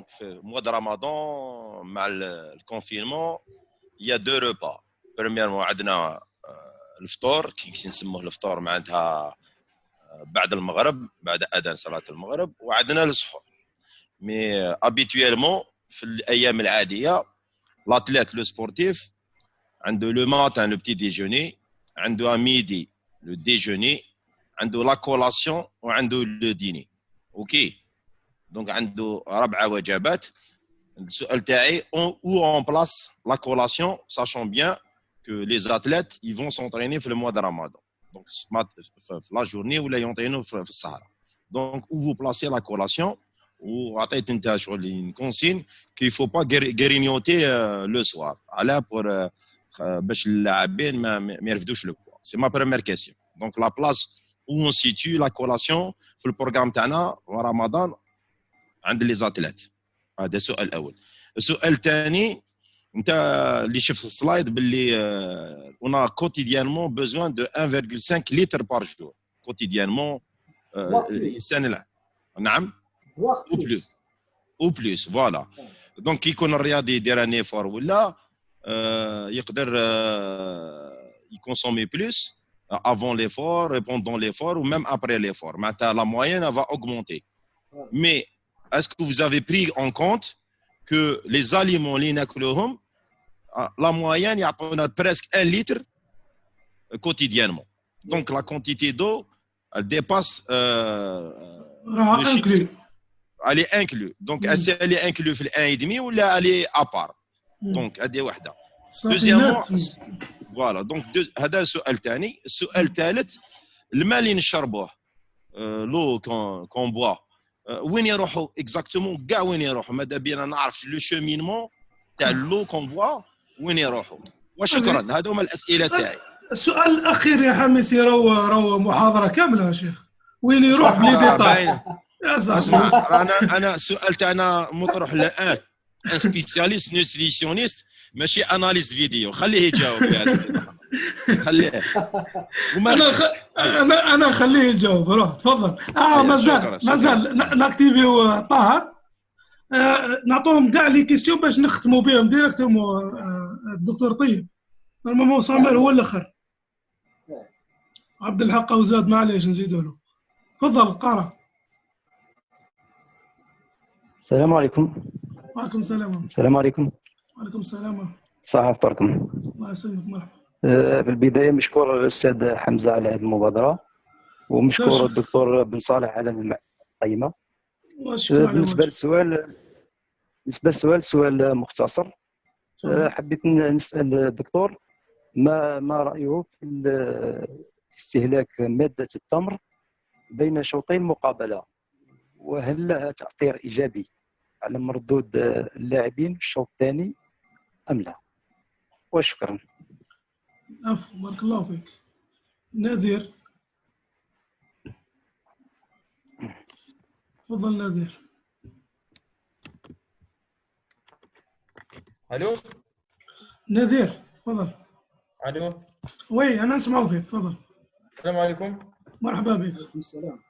في mois de Ramadan مع الكونفينمون il y a deux repas. Premièrement عندنا الفطور كي نسموه الفطور معناتها بعد المغرب بعد اذان صلاه المغرب وعندنا السحور. مي habituellement في الايام العاديه l'athlète le sportif عنده le matin le petit déjeuner عنده à midi le déjeuner عنده la collation وعنده le dîner. اوكي دونك عنده 4 وجبات. السؤال تاعي où on place la collation sachant bien que les athlètes ils vont s'entraîner في le mois de Ramadan. Donc la journée où ils entraînent في السهرة. Donc où vous placez la collation وعطيت انت شغل une consigne qu'il faut pas grignoter le soir. على pour باش اللاعبين ما يرفدوش le poids. C'est ma première question. Donc la place où on situe la collation في البروغرام تاعنا رمضان عند les athlètes. هذا السؤال الاول. السؤال الثاني انت اللي شفت السلايد باللي on a quotidiennement besoin de 1,5 litre par jour quotidiennement الانسان نعم ou plus voilà. donc كي يكون الرياضي يدير ان ايفور ولا يقدر يكونسومي plus avant l'effort et pendant l'effort ou même après l'effort. معناتها la moyenne va augmenter. Mais est-ce que vous avez pris en compte que les aliments اللي ناكلوهم la moyenne يعطونا presque 1 litre quotidiennement. Donc la quantité d'eau elle dépasse elle est inclue. Donc elle est inclue في ال 1,5 ولا elle est à part. Donc هذه واحدة. Deuxièmement voilà donc هذا السؤال الثاني. السؤال الثالث الماء اللي نشربوه l'eau qu'on boit وين يروحوا اكزاكتومون كاع وين يروحوا ماذا بينا نعرف لو شومينمون تاع لو كون بوا وين يروحوا. وشكرا. هذو هما الاسئله تاعي. السؤال الاخير يا حميسي رو محاضره كامله يا شيخ وين يروح بلي ديتاي. اسمع انا السؤال تاعنا مطروح الان ان سبيسياليست نوتريسيونيست ماشي اناليست فيديو. خليه يجاوب خليه. انا خليه يجاوب. روح تفضل. مازال ناكتيفيو طاهر. نعطوهم كاع لي كيستيون باش نختموا بهم ديريكتومون. الدكتور طيب نورمالمون سامر هو الاخر. عبد الحق وزاد معليش نزيدوا له. تفضل قارة. السلام عليكم. وعليكم السلام. السلام عليكم. وعليكم السلام. صحة فطوركم. الله يسلمك. مرحبا. في البداية مشكور الأستاذ حمزة على هذه المبادرة، ومشكور الدكتور بن صالح على القيمة. بالنسبة للسؤال سؤال مختصر. حبيت نسأل الدكتور ما رأيه في استهلاك مادة التمر بين شوطين مقابلة، وهل لها تأثير إيجابي على مردود اللاعبين في الشوط الثاني أم لا؟ وشكرا. عفوا، بارك الله فيك. نادر، تفضل نادر. الو نادر تفضل. الو وي انا نسمعوا فيك، تفضل. السلام عليكم. مرحبا بك. وعليكم السلام.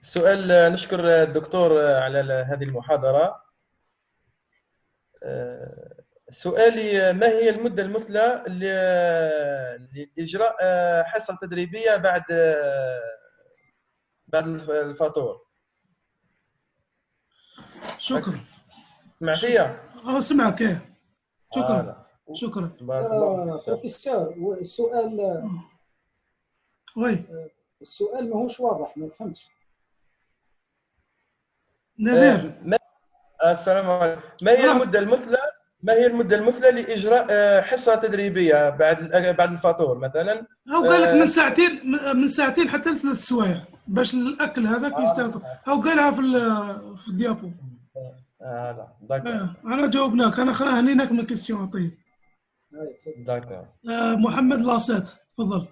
سؤال، نشكر الدكتور على هذه المحاضرة. سؤالي، ما هي المدة المثلى لإجراء حصة تدريبية بعد الفطور؟ شكرا. سمعتيها؟ سمعك. ايه شكرا. شكرا. بروفيسور، السؤال وي السؤال ماهوش واضح، ما فهمتش. نادر. السلام عليكم. ما هي المدة المثلى لإجراء حصة تدريبية بعد الفطور مثلا؟ أو قال لك من ساعتين حتى ل3 سوايع باش الأكل هذاك يستهدف. أو قالها في الديابو. أنا جاوبناك، أنا هنيناك من كيستيون. طيب. داكور. محمد لاصات تفضل.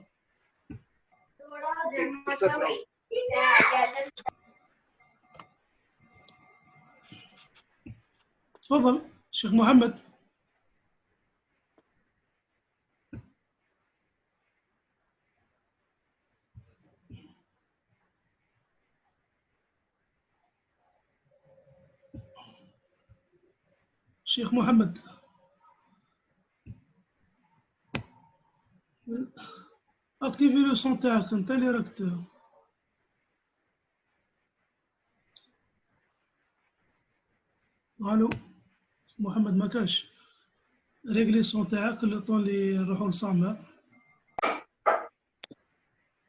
تفضل شيخ محمد. شيخ محمد. اكتيفي لو سون تاعك انت اللي راك. الو محمد، ما كاش ريغلي سون تاعك لو طون اللي نروحوا للصامة.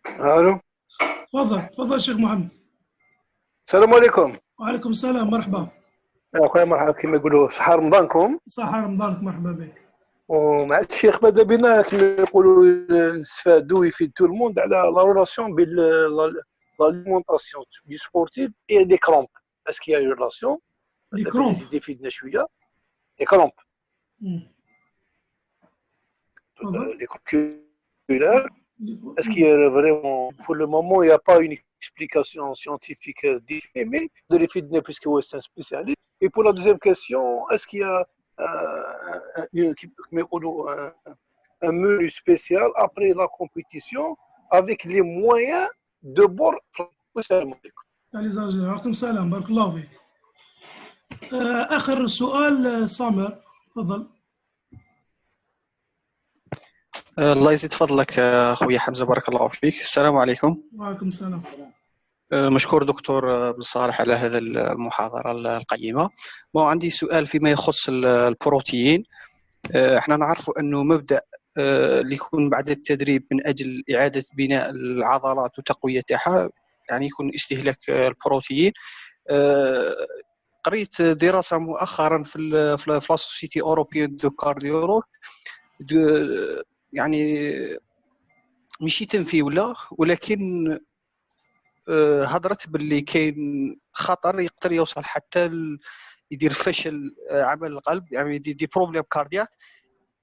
الو تفضل شيخ محمد. السلام عليكم. وعليكم السلام. مرحبا يا اخويا. مرحبا. كما يقولوا صحة رمضانكم. صحة رمضانك. مرحبا بك. ومع الشيخ ماذا بينا كما يقولوا نستفادوا ويفيد تو الموند على لا ريلاسيون بين لاليمونطاسيون دي سبورتيف اي دي كرومب. اسكي يا ريلاسيون لي كرومب يفيدنا شويه. لي كرومب لي كرومبولار. Est-ce qu'il y a vraiment, pour le moment, il n'y a pas une explication scientifique définie, mais de l'effet puisque c'est un spécialiste. Et pour la deuxième question, est-ce qu'il y a un menu spécial après la compétition avec les moyens de bord? عليكم السلام. بارك الله فيك. آخر سؤال سامر تفضل. الله يزيد فضلك اخويا حمزه، بارك الله فيك. السلام عليكم. وعليكم السلام. مشكور دكتور بن صالح على هذا المحاضره القيمه. عندي سؤال فيما يخص البروتين. احنا نعرف انه مبدا اللي يكون بعد التدريب من اجل اعاده بناء العضلات وتقويتها، يعني يكون استهلاك البروتين. قريت دراسه مؤخرا في لا سوسيتي اوروبيان دو كارديولوج، يعني ماشي تنفي ولكن هضرت باللي كاين خطر يقدر يوصل حتى يدير فشل عمل القلب، يعني دي بروبليم كاردياك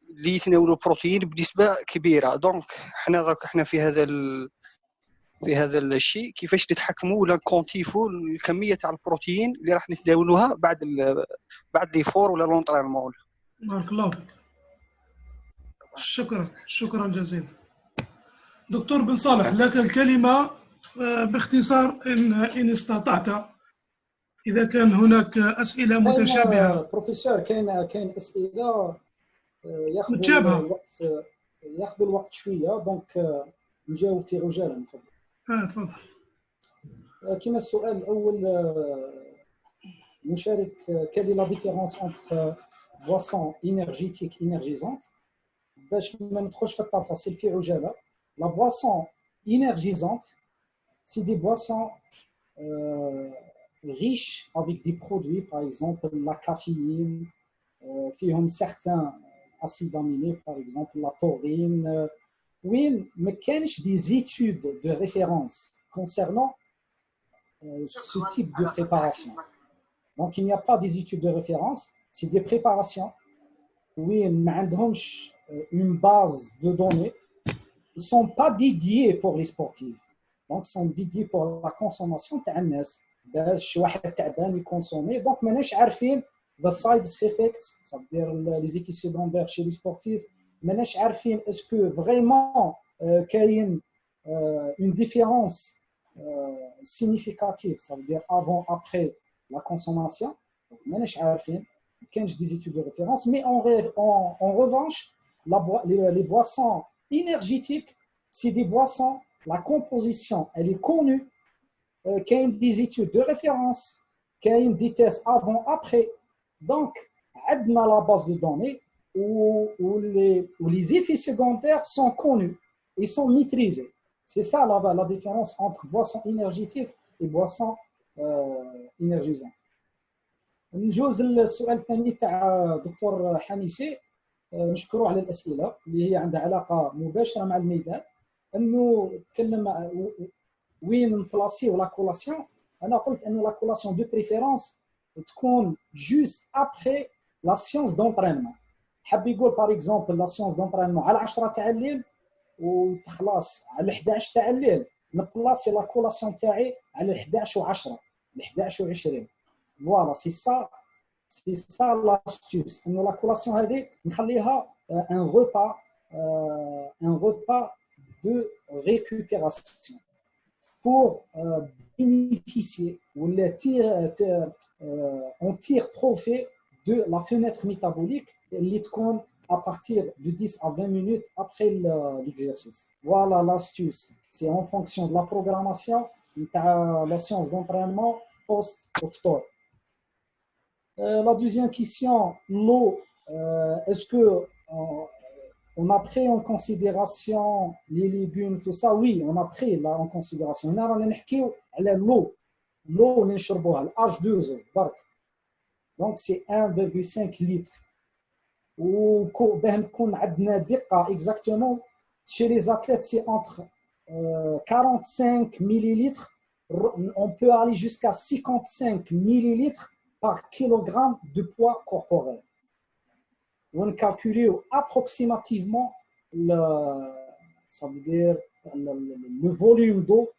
اللي يتناولوا البروتين بنسبه كبيره. دونك حنا في هذا الشيء كيفاش نتحكموا ولا نكونتيفوا الكميه تاع البروتين اللي راح نتناولوها بعد لي فور ولا لونطرينمون. بارك الله فيك. شكرا جزيلا. دكتور بن صالح، لك الكلمة باختصار إن استطعت، إذا كان هناك أسئلة متشابهة. بروفيسور كاين أسئلة ياخذوا الوقت شوية، دونك نجاوب في عجالة. تفضل. كما السؤال الأول نشارك quelle est la différence entre boisson énergétique énergisante باش ما ندخلش في التفاصيل في عجاله. La boisson énergisante, c'est des boissons riches avec des produits, par exemple la caféine, فيهم certains acides aminés, par exemple la taurine. Oui, mais كانش des études de référence concernant ce type de préparation. Donc il n'y a pas des études de référence, c'est des préparations. Oui, ما عندهمش une base de données. Ils ne sont pas dédiés pour les sportifs. Donc, ils sont dédiés pour la consommation تاع الناس باش واحد تعبان يكونسومي. Donc, ماناش عارفين the side effects, ça veut dire les effets secondaires chez les sportifs. ماناش عارفين est-ce que vraiment كاين une différence significative, ça veut dire avant après la consommation. Donc, ماناش عارفين كاينش des études de référence, mais en revanche les boissons énergétiques, c'est des boissons, la composition, elle est connue, qu'il y a des études de référence, qu'il y a des tests avant, après. Donc, on a la base de données où les effets secondaires sont connus et sont maîtrisés. C'est ça la différence entre boissons énergétiques et boissons énergisantes. نجوز السؤال الثاني تاع دكتور حميسي. نشكره على الاسئله اللي هي عندها علاقه مباشره مع الميدان. انه تكلم وين نبلاصيو لا كولاسيون. انا قلت انه لا كولاسيون دو بريفيرونس تكون جوست ابري لا سيونس دونطرينمون. حاب يقول باغ اكزومبل لا سيونس دونطرينمون على 10 تاع الليل وتخلص على 11 تاع الليل، نبلاصي لا كولاسيون تاعي على 11 و10 ل 11 و20. فوالا سي سا C'est ça l'astuce. La collation, un repas de récupération pour bénéficier ou on tire profit de la fenêtre métabolique à partir de 10 à 20 minutes après l'exercice. Voilà l'astuce. C'est en fonction de la programmation de la séance d'entraînement post-oftor. La deuxième question, l'eau, est-ce que on a pris en considération les légumes, tout ça? Oui, on a pris là en considération. On a l'eau, l'eau نشربوها H2O برك. Donc c'est 1,5 litres. وباه نكون عندنا دقة exactement chez les athlètes c'est entre 45 millilitres. On peut aller jusqu'à 55 millilitres par kilogramme de poids corporel. On calcule approximativement ça veut dire le volume d'eau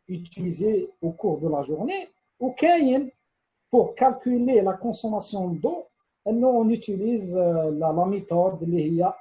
utilisé au cours de la journée. Ou pour calculer la consommation d'eau, on utilise la méthode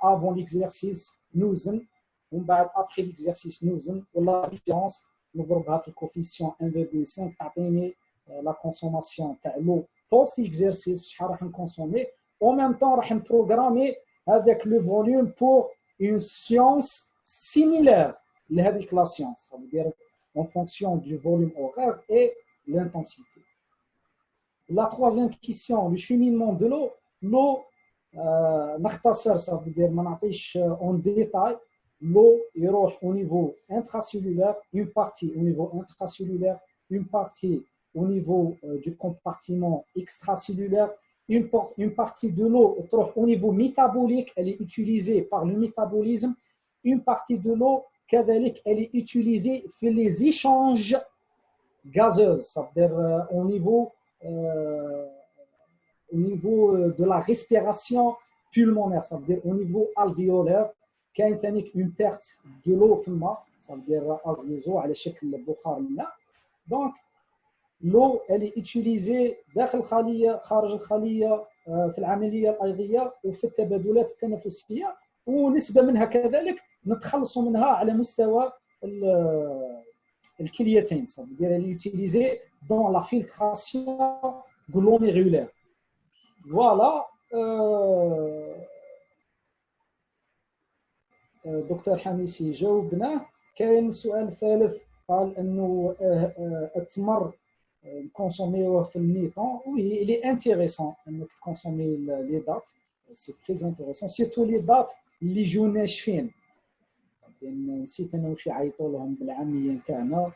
avant l'exercice, نوزن ومن بعد après l'exercice نوزن ولا différence نضربها في الكوفيسيون 1,5 تعطيني la consommation تاع l'eau post exercice شحال راح نكونسومي. En même temps راح نبروغرامي avec le volume pour une science similaire لهذيك la science, ça veut dire en fonction du volume horaire et l'intensité. La troisième question, le cheminement de l'eau. L'eau, نختصر, ça veut dire ما نعطيش en détail. L'eau يروح au niveau intracellulaire, une partie au niveau intracellulaire, une partie au niveau du compartiment extracellulaire, une partie de l'eau au niveau métabolique, elle est utilisée par le métabolisme. Une partie de l'eau, كذلك, elle est utilisée pour les échanges gazeux, ça veut dire au niveau de la respiration pulmonaire, ça veut dire au niveau alvéolaire. كاين ثاني une perte de l'eau في الماء, ça veut dire H2O على شكل بخار الماء. Donc l'eau elle est utilisée داخل الخليه خارج الخليه في العمليه الايضيه وفي التبادلات التنفسيه, ونسبه منها كذلك نتخلصوا منها على مستوى الكليتين, ça veut dire elle est utilisée dans la filtration glomérulaire. Voilà. دكتور حميسي جاوبنا. كاين سؤال ثالث قال انه التمر consommer au mi-temps. Oui, il est intéressant de consommer les dates. C'est très intéressant. Surtout les dates اللي يجوا ناشفين. نسيت انا واش يعيطوا لهم بالعاميه نتاعنا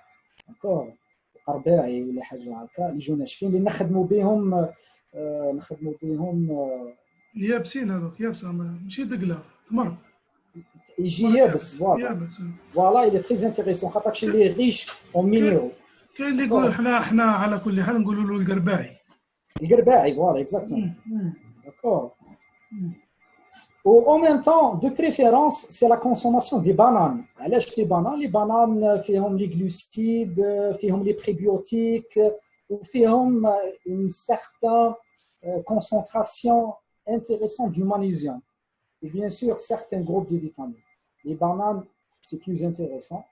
داكور قرباعي ولا حاجه هكا اللي يجوا ناشفين اللي نخدموا بهم يابسين هذوك يابس ماشي دقله تمر يجي يابس فوالا il est très intéressant خاطرش اللي ريش اون مينيرو. كاين اللي يقول حنا على كل حال نقولوا له القرباعي فوالا اكزاكتومون داكور. Ou en même temps, de préférence, c'est la consommation des bananes. علاش les bananes? Les bananes فيهم les glucides, فيهم les prébiotiques, وفيهم une certaine concentration intéressante du magnésium. Et bien sûr, certains groupes de vitamines. Les bananes, c'est plus intéressant.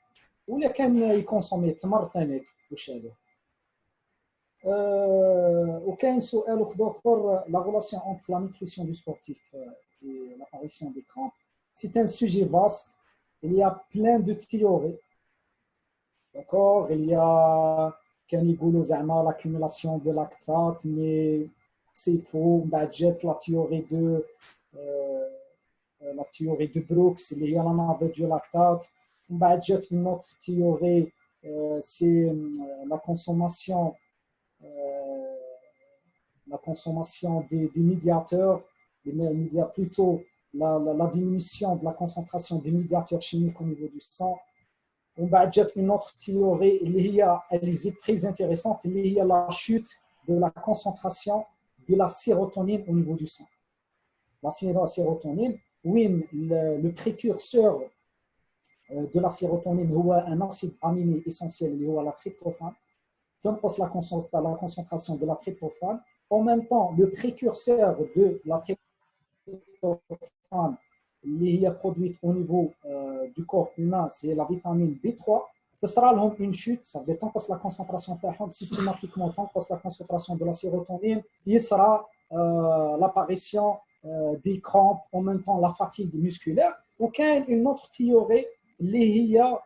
ولكن يكونسومي تمر ثاني واش هذا. وكاين سؤال اخر la relation entre la nutrition du sportif et l'apparition des crampes. C'est un sujet vaste. Il y a plein de théories. D'accord? Il y a l'accumulation de lactate, mais c'est faux. La théorie de Brooks, il y a la navette du lactate. Une autre théorie, c'est la consommation des médiateurs. Plutôt la diminution de la concentration des médiateurs chimiques au niveau du sang. On va dire une autre théorie, elle est très intéressante, il y a la chute de la concentration de la sérotonine au niveau du sang. La sérotonine, oui, le précurseur de la sérotonine, c'est un acide aminé essentiel, la tryptophane, qui empêche la concentration de la tryptophane. En même temps, le précurseur de la tryptophane, اللي هي produite au niveau du corps humain, c'est la vitamine B3. تصرى لهم une chute, ça veut تنقص la concentration تاعهم systématiquement, تنقص la concentration de la sérotonine, يصرى l'apparition des crampes, en même temps la fatigue musculaire. وكاين une autre théorie اللي هي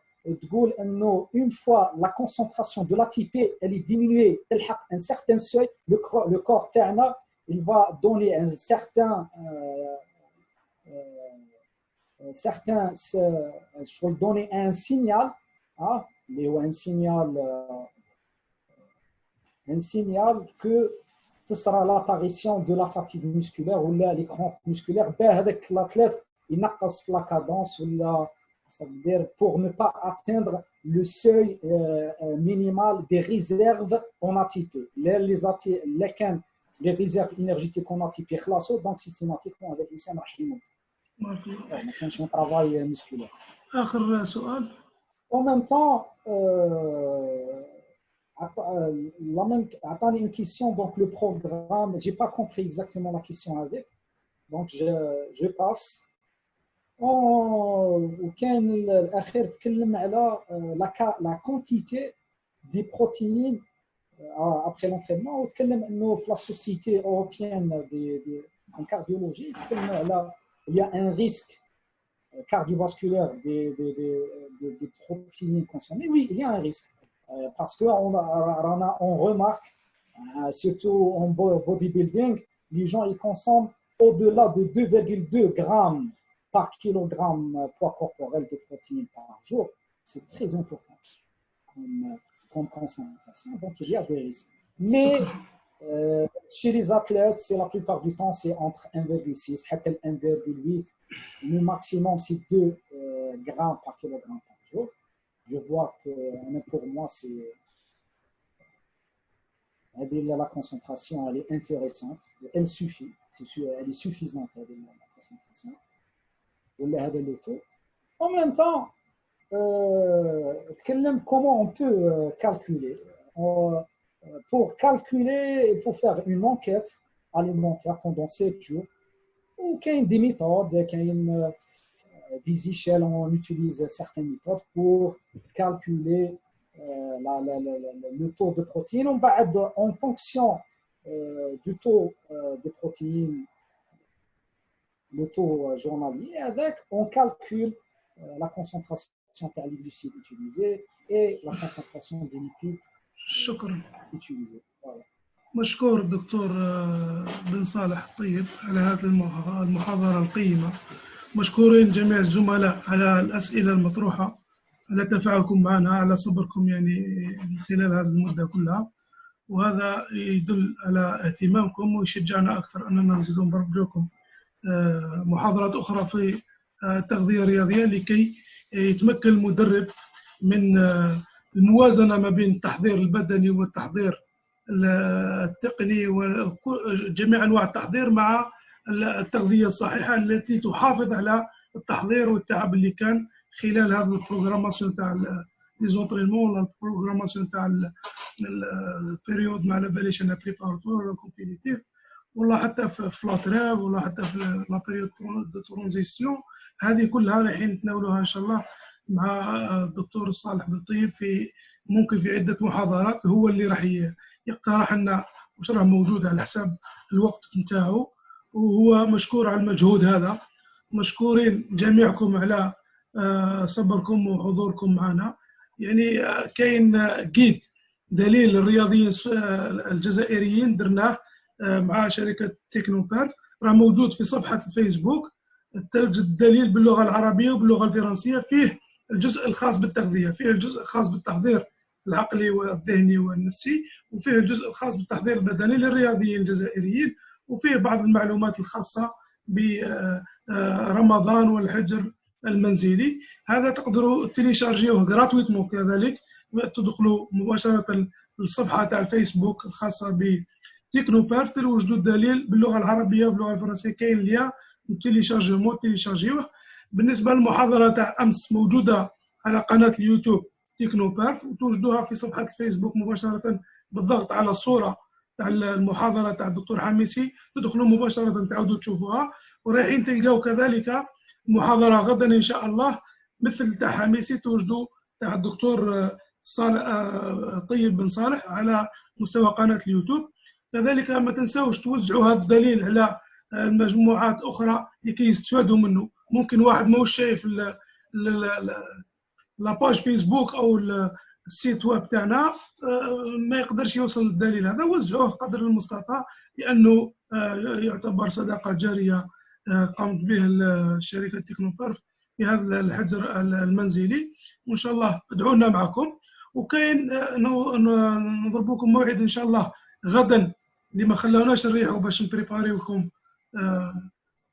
تقول انه une fois la concentration de l'ATP elle est diminuée تلحق un certain seuil, le corps تاعنا il va donner un certain je vais donner un signal, un signal que ce sera l'apparition de la fatigue musculaire ou là les crampes musculaires. Avec l'athlète, il n'a pas la cadence ou là, ça veut dire pour ne pas atteindre le seuil minimal des réserves en ATP. Les réserves énergétiques en ATP classées, donc systématiquement avec les سام راح يموت. ما كانش من travail musculaire. آخر سؤال. En même temps, عطاني une question, donc le programme, j'ai pas compris exactement la question avec, donc je passe. وكان الأخير تكلم على la quantité des protéines après l'entraînement, وتكلم انه في la société européenne en cardiologie تكلم على il y a un risque cardiovasculaire des protéines consommées. Oui, il y a un risque parce qu'on remarque surtout en bodybuilding, les gens ils consomment au-delà de 2,2 grammes par kilogramme poids corporel de protéines par jour. C'est très important comme concentration, donc il y a des risques. Mais chez les athlètes, c'est la plupart du temps, c'est entre 1,6 et 1,8. Le maximum, c'est 2 grammes par kilogramme par jour. Je vois que pour moi, la concentration, elle est intéressante. Elle suffit. Elle est suffisante, la concentration. En même temps, comment on peut calculer. Pour calculer, il faut faire une enquête alimentaire pendant 7 jours. Ou qu'il y a des méthodes, qu'il y a des échelles, on utilise certaines méthodes pour calculer le taux de protéines. En fonction du taux de protéines, le taux journalier, on calcule la concentration des glucides utilisés et la concentration des lipides شكرا. مشكور الدكتور بن صالح طيب على هذه المحاضرة القيمة. مشكورين جميع الزملاء على الأسئلة المطروحة، على تفاعلكم معنا، على صبركم يعني خلال هذه المدة كلها، وهذا يدل على اهتمامكم ويشجعنا أكثر أننا نزيد نضرب لكم محاضرات أخرى في التغذية الرياضية لكي يتمكن المدرب من الموازنة ما بين التحضير البدني والتحضير التقني وجميع أنواع التحضير مع التغذية الصحيحة التي تحافظ على التحضير والتعب اللي كان خلال هذا البروغراماسيون تاع ليزونطرينمون ولا البروغراماسيون تاع البيريود ما على باليش انا بريباراتور ولا كومبيتيتيف ولا حتى في لاتريف ولا حتى في لا بيريود دو ترانزيسيون. هذه كلها رايحين نتناولوها ان شاء الله مع الدكتور صالح بن طيب ممكن في عده محاضرات، هو اللي راح يقترح لنا واش راه موجود على حساب الوقت نتاعو، وهو مشكور على المجهود هذا. مشكورين جميعكم على صبركم وحضوركم معنا. يعني كاين جيد دليل الرياضيين الجزائريين درناه مع شركة تكنوبارت، راه موجود في صفحة الفيسبوك. الدليل باللغة العربية وباللغة الفرنسية، فيه الجزء الخاص بالتغذية، فيه الجزء الخاص بالتحضير العقلي والذهني والنفسي، وفيه الجزء الخاص بالتحضير البدني للرياضيين الجزائريين، وفيه بعض المعلومات الخاصة برمضان والحجر المنزلي. هذا تقدروا تيليشارجيوه غراتويتمون، كذلك تدخلوا مباشرة للصفحة تاع الفيسبوك الخاصة بتكنوبارت، توجدوا الدليل باللغة العربية وباللغة الفرنسية، كاين ليا تيليشارجيوه. بالنسبة للمحاضرة تاع أمس موجودة على قناة اليوتيوب تكنوبارت، وتوجدوها في صفحة الفيسبوك مباشرة بالضغط على الصورة تاع المحاضرة تاع الدكتور حميسي، تدخلوا مباشرة تعودوا تشوفوها. ورايحين تلقاو كذلك محاضرة غدا إن شاء الله مثل تاع حميسي، توجدوا تاع الدكتور طيب بن صالح على مستوى قناة اليوتيوب. كذلك ما تنساوش توزعوا هذا الدليل على مجموعات أخرى لكي يستفادوا منه. ممكن واحد موش شايف لاباج فيسبوك أو السيت ويب تاعنا ما يقدرش يوصل للدليل هذا، وزعوه قدر المستطاع، لأنه يعتبر صدقة جارية قامت به شركة تكنوبارت في هذا الحجر المنزلي. وإن شاء الله ادعونا معكم. وكاين نضرب لكم موعد إن شاء الله غدا اللي ما خلاوناش نريحوا باش نبريباري لكم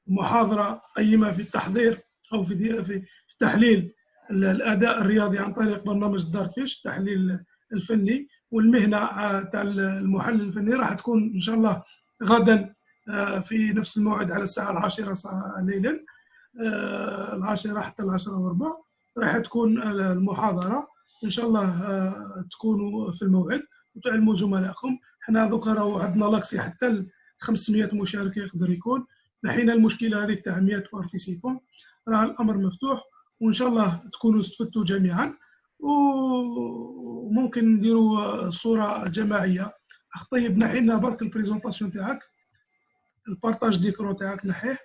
محاضرة قيمة في التحضير أو في تحليل الأداء الرياضي عن طريق برنامج دارتفيش، التحليل الفني. والمهنة تاع المحلل الفني راح تكون إن شاء الله غدا في نفس الموعد على الساعة 10 ليلا، 10 حتى 10:15 راح تكون المحاضرة. إن شاء الله تكونوا في الموعد وتعلموا زملائكم. احنا ذكر عندنا لاكسي حتى 500 مشارك يقدر يكون. نحينا المشكلة هذه تاع 100 بارتيسيبون، راه الأمر مفتوح، وإن شاء الله تكونوا استفدتوا جميعا. وممكن نديروا صورة جماعية. أخ طيب نحينا برك البريزونطاسيون تاعك، البارطاج ديكرون تاعك نحيه.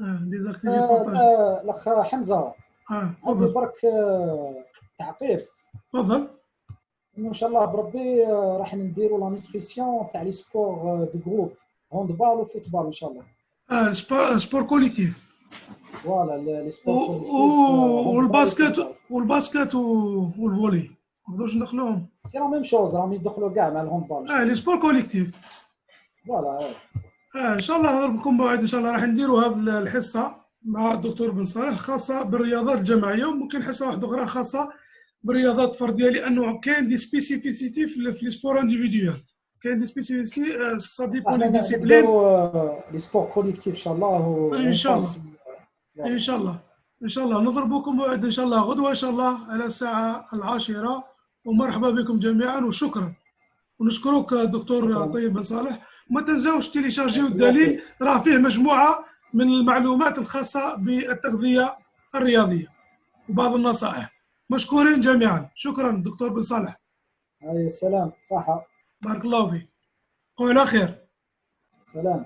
ديزاكتيفي بارطاج. الأخ حمزة عندي برك تعقيب. تفضل. إن شاء الله بربي راح نديروا لا نوتريسيون تاع لي سبور دو جروب، هاندبال وفوتبال إن شاء الله. سبور كوليكتيف. فوالا لي سبور والباسكت والفولي ما نقدروش ندخلوهم. سي لا ميم شوز، راهم يدخلوا كاع مع الهاندبال. لي سبور كوليكتيف. فوالا. ان شاء الله نضرب لكم موعد ان شاء الله. راح نديروا هذه الحصه مع الدكتور بن صالح خاصه بالرياضات الجماعيه، وممكن حصه واحده اخرى خاصه بالرياضات الفرديه، لانه كاين دي سبيسيفيسيتي في لي سبور انديفيديوال. كاين دي سبيسيفيسيتي سا ديبون لي ديسيبلين. لي سبور كوليكتيف ان شاء الله. ان شاء الله ان شاء الله ان شاء الله نضرب لكم موعد ان شاء الله غدوه ان شاء الله على الساعه 10. ومرحبا بكم جميعا وشكرا. ونشكرك دكتور طيب بن صالح. وما تنساوش تيليشارجيو الدليل، راه فيه مجموعه من المعلومات الخاصه بالتغذيه الرياضيه وبعض النصائح. مشكورين جميعا. شكرا دكتور بن صالح. السلام. صحه. بارك الله فيك. وإلى خير. سلام.